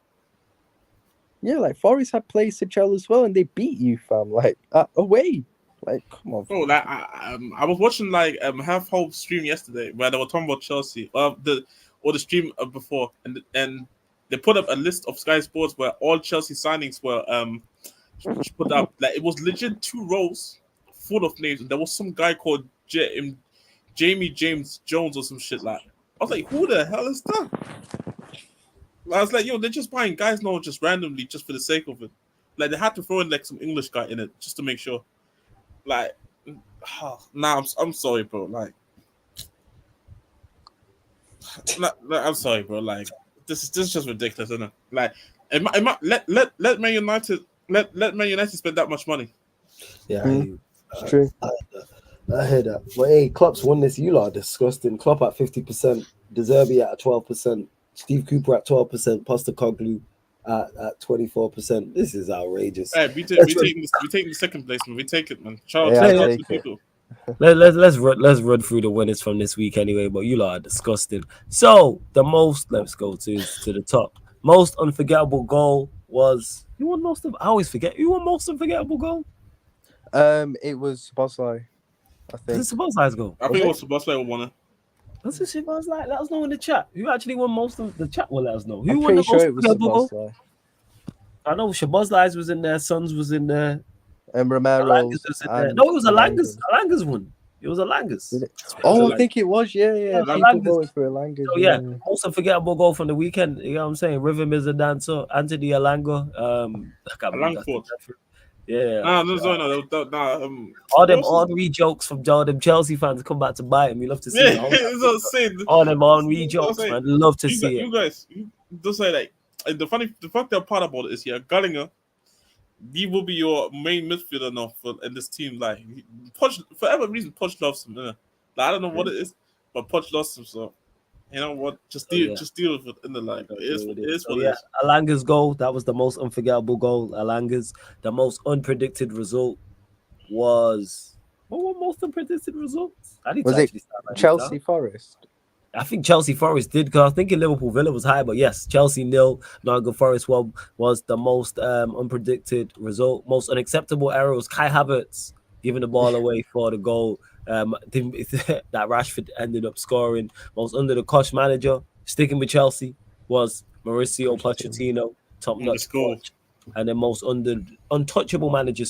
Yeah, like, Forest had players to gel as well, and they beat you, fam. Like, away. Like, come on. Bro, like, I was watching, like, Half Hope stream yesterday where they were talking about Chelsea, or the stream before, and they put up a list of Sky Sports where all Chelsea signings were put up. Like, it was legit 2 rows full of names, and there was some guy called Jamie James Jones or some shit like. I was like, who the hell is that? I was like, yo, they're just buying guys now just randomly, just for the sake of it. Like they had to throw in like some English guy in it just to make sure. Like, nah, I'm sorry, bro. Like, I'm sorry, bro. Like, this is just ridiculous, isn't it? Like, let Man United let Man United spend that much money. Yeah, it's true. I hear that. But hey, Klopp's won this. You lot are disgusting. Klopp at 50%, De Zerbi at 12%, Steve Cooper at 12%, Postecoglou at 24%. This is outrageous. Hey, we take the second place, man. We take it, man. Shout out to the people. Let's run through the winners from this week anyway. But you lot are disgusting. So let's go to the top. Most unforgettable goal was I always forget. Who won most unforgettable goal? It was Bosley, I think. Is it Szoboszlai's goal? I think it was Szoboszlai who won it. That's what shit was like. Let us know in the chat. Who actually won most of the chat? Will let us know. Who I'm won the pretty sure most it was unforgettable goal? Szoboszlai. I know Szoboszlai's was in there. Sons was in there. And Romero's. Alanga's was in there. No, it was Alanga's. Alanga's one. It was Alanga's. Oh, I think it was. Yeah. People voted for Alanga's. So yeah, most unforgettable goal from the weekend. You know what I'm saying? Rhythm is a dancer. Anthony Alanga. Alangford. Yeah. All them Henri jokes from them Chelsea fans come back to bite him. We love to see it. All them Henri jokes, man. Love to see it. You guys, just say like, and the fact that part about it is here, Gallagher, he will be your main midfielder now in this team. Like, Poch, for whatever reason, Poch loves him. Like, I don't know what it is, but Poch loves him. So, you know what? Just deal with it in the line. It is what it is. Alanga's goal, that was the most unforgettable goal. Alanga's. The most unpredicted result was... What were most unpredicted results? Was it Chelsea Forest? I think Chelsea Forest did, because I was thinking Liverpool Villa was high, but yes, Chelsea 0, Nottingham Forest 1 was the most unpredicted result. Most unacceptable error was Kai Havertz giving the ball away for the goal. That Rashford ended up scoring. Most under-the-cosh manager, sticking with Chelsea, was Mauricio Pochettino, top-notch coach. And the most untouchable manager,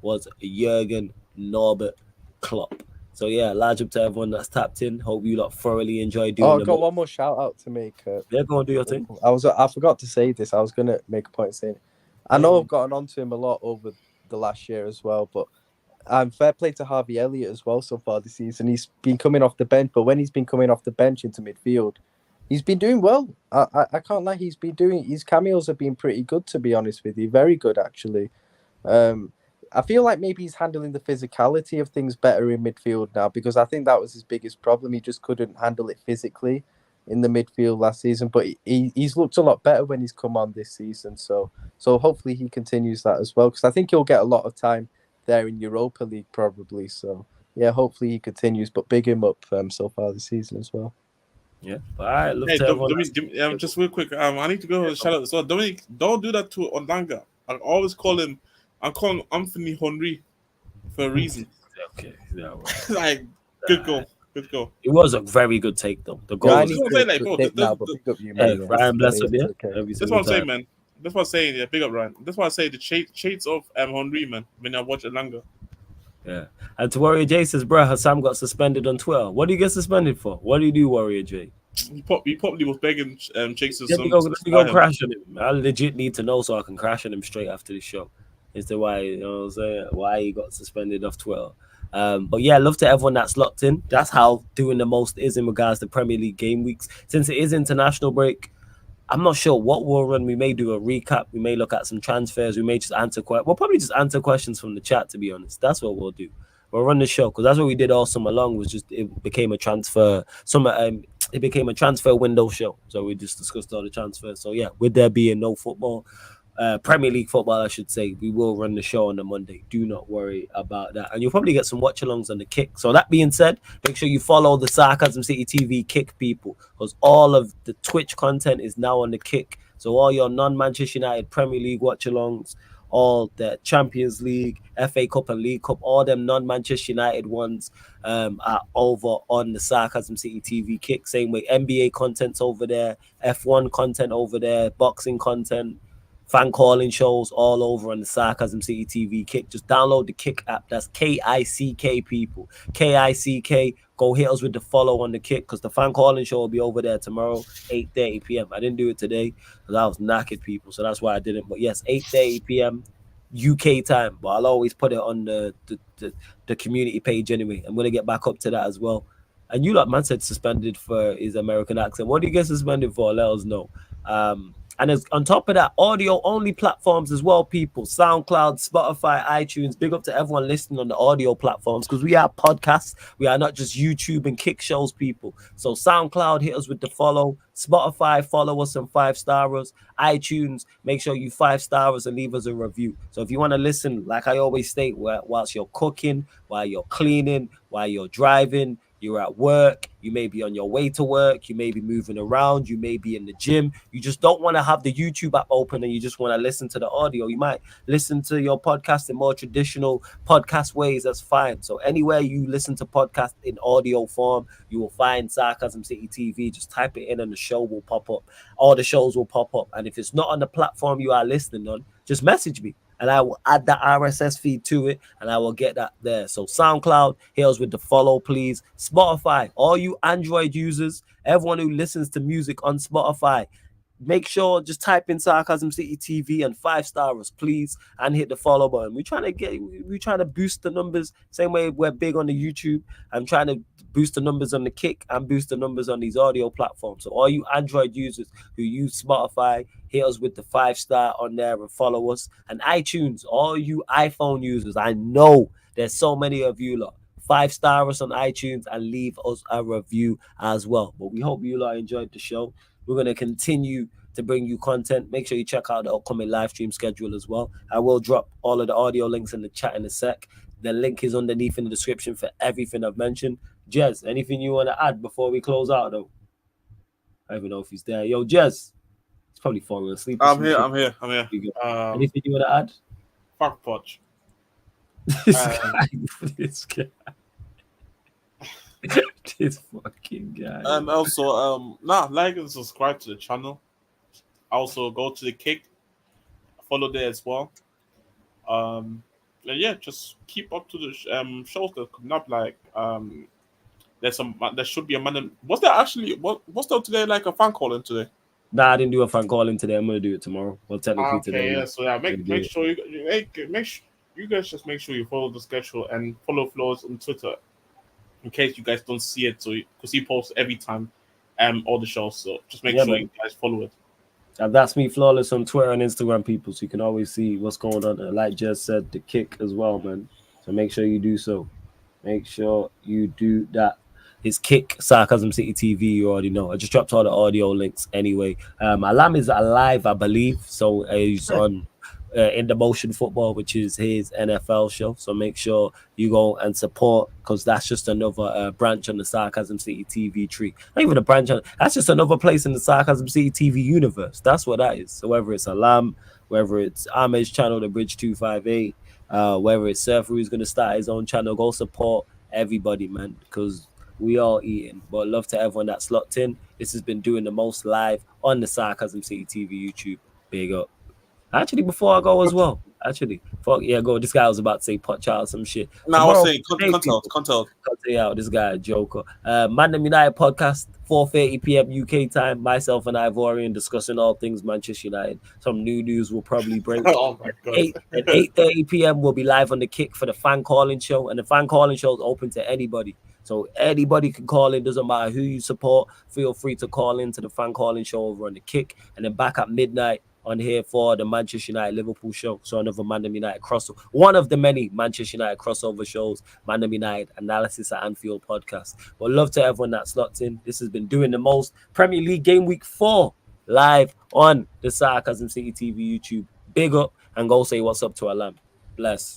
was Jurgen Norbert Klopp. So yeah, large up to everyone that's tapped in. Hope you lot thoroughly enjoy doing. Oh, I've got one more shout out to make. Yeah, go and do your thing. I forgot to say this. I was gonna make a point saying it. I know I've gotten onto him a lot over the last year as well, but fair play to Harvey Elliott as well so far this season. He's been coming off the bench, but when he's been coming off the bench into midfield, he's been doing well. I can't lie, his cameos have been pretty good, to be honest with you. Very good actually. I feel like maybe he's handling the physicality of things better in midfield now, because I think that was his biggest problem. He just couldn't handle it physically in the midfield last season, but he's looked a lot better when he's come on this season. So hopefully he continues that as well, because I think he'll get a lot of time there in Europa League probably. So yeah, hopefully he continues, but big him up so far this season as well. Yeah. All right. Just real quick. I need to go shout out. So Dominic, don't do that to Ondanga. I always call him. I'm calling Anthony Henry for a reason. Okay. Yeah, well. Like, good goal. It was a very good take, though. The goal. Ryan, bless him. Yeah. That's what I'm saying, man. That's what I'm saying. Yeah, big up Ryan. That's why I say the shades of Henry, man. When I watch Elanga. Yeah. And to Warrior J says, bro, Hassam got suspended on Twitter. What do you get suspended for? What do you do, Warrior J? He probably was begging Chase to go crash on him. I legit need to know so I can crash on him straight after the show. As to why, you know what I'm saying, why he got suspended off Twitter. But yeah, love to everyone that's locked in. That's how doing the most is in regards to Premier League game weeks. Since it is international break, I'm not sure what we'll run. We may do a recap. We may look at some transfers. We may just answer questions. We'll probably just answer questions from the chat, to be honest. That's what we'll do. We'll run the show, because that's what we did all summer long. Was just it became a transfer window show. So we just discussed all the transfers. So yeah, with there being no football, Premier League football, I should say, we will run the show on the Monday. Do not worry about that. And you'll probably get some watch-alongs on the Kick. So that being said, make sure you follow the Sarcasm City TV Kick, people, because all of the Twitch content is now on the Kick. So all your non-Manchester United Premier League watch-alongs, all the Champions League, FA Cup and League Cup, all them non-Manchester United ones are over on the Sarcasm City TV Kick. Same way, NBA content's over there, F1 content over there, boxing content, fan calling shows all over on the Sarcasm City TV Kick. Just download the Kick app. That's KICK, people. KICK. Go hit us with the follow on the Kick, because the fan calling show will be over there tomorrow, 8:30 p.m. I didn't do it today because I was knackered, people. So that's why I didn't. But yes, 8:30 p.m. UK time. But I'll always put it on the community page anyway. I'm gonna get back up to that as well. And you like man said suspended for his American accent. What do you get suspended for? Let us know. And as, on top of that, audio only platforms as well, people. SoundCloud, Spotify, iTunes. Big up to everyone listening on the audio platforms, because we are podcasts. We are not just YouTube and Kick shows, people. So SoundCloud, hit us with the follow. Spotify, follow us and 5-star us. iTunes, make sure you 5-star us and leave us a review. So if you want to listen, like I always state, whilst you're cooking, while you're cleaning, while you're driving, you're at work, you may be on your way to work, you may be moving around, you may be in the gym, you just don't want to have the YouTube app open and you just want to listen to the audio. You might listen to your podcast in more traditional podcast ways, that's fine. So anywhere you listen to podcast in audio form, you will find Sarcasm City TV. Just type it in and the show will pop up. All the shows will pop up. And if it's not on the platform you are listening on, just message me and I will add that RSS feed to it and I will get that there. So SoundCloud, hit us with the follow, please. Spotify, all you Android users, everyone who listens to music on Spotify, make sure just type in Sarcasm City TV and 5-star us, please, and hit the follow button. We're trying to boost the numbers, same way we're big on the YouTube. I'm trying to boost the numbers on the Kick and boost the numbers on these audio platforms. So all you Android users who use Spotify, hit us with the 5-star on there and follow us. And iTunes, all you iPhone users, I know there's so many of you lot. 5-star us on iTunes and leave us a review as well. But we hope you lot enjoyed the show. We're going to continue to bring you content. Make sure you check out the upcoming live stream schedule as well. I will drop all of the audio links in the chat in a sec. The link is underneath in the description for everything I've mentioned. Jez, anything you want to add before we close out, though? I don't even know if he's there. Yo, Jez. He's probably falling asleep. I'm here. Anything you want to add? Fuck Poch. This guy. This fucking guy. And also, like and subscribe to the channel. Also, go to the Kick, follow there as well. And yeah, just keep up to the shows that coming up. Like, there should be a man. Was there actually what's there today? Like a fan calling today? Nah, I didn't do a fan calling today. I'm gonna do it tomorrow. Well, technically today. Yeah. So yeah, make sure you guys just make sure you follow the schedule and follow Flores on Twitter, in case you guys don't see it. So because he posts every time, all the shows. So just make sure you guys follow it. And that's me, Flawless, on Twitter and Instagram, people. So you can always see what's going on. And like Jess said, the Kick as well, man. So make sure you do so. Make sure you do that. It's Kick, Sarcasm City TV, you already know. I just dropped all the audio links anyway. Alam is alive, I believe. So he's on In the Motion Football, which is his NFL show. So make sure you go and support, because that's just another branch on the Sarcasm City TV tree. Not even a branch on, that's just another place in the Sarcasm City TV universe. That's what that is. So whether it's Alam, whether it's Ahmed's channel, The Bridge 258, whether it's Surfer who's going to start his own channel, go support everybody, man, because we all eating. But love to everyone that's locked in. This has been Doing the Most live on the Sarcasm City TV YouTube. Big up. Actually, before I go as well, go. This guy was about to say pot child some shit. No, I was saying content. Out. This guy a joker. Mandem United podcast, 4:30 p.m. UK time. Myself and Ivorian discussing all things Manchester United. Some new news will probably break. Oh my god. 8:30 p.m. we'll be live on the Kick for the fan calling show, and the fan calling show is open to anybody. So anybody can call in, doesn't matter who you support. Feel free to call in to the fan calling show over on the Kick, and then back at midnight on here for the Manchester United Liverpool show. So another Mandem United crossover. One of the many Manchester United crossover shows, Mandem United Analysis at Anfield podcast. But love to everyone that's locked in. This has been Doing the Most. Premier League Game Week 4 live on the Sarcasm City TV YouTube. Big up and go say what's up to Alam. Bless.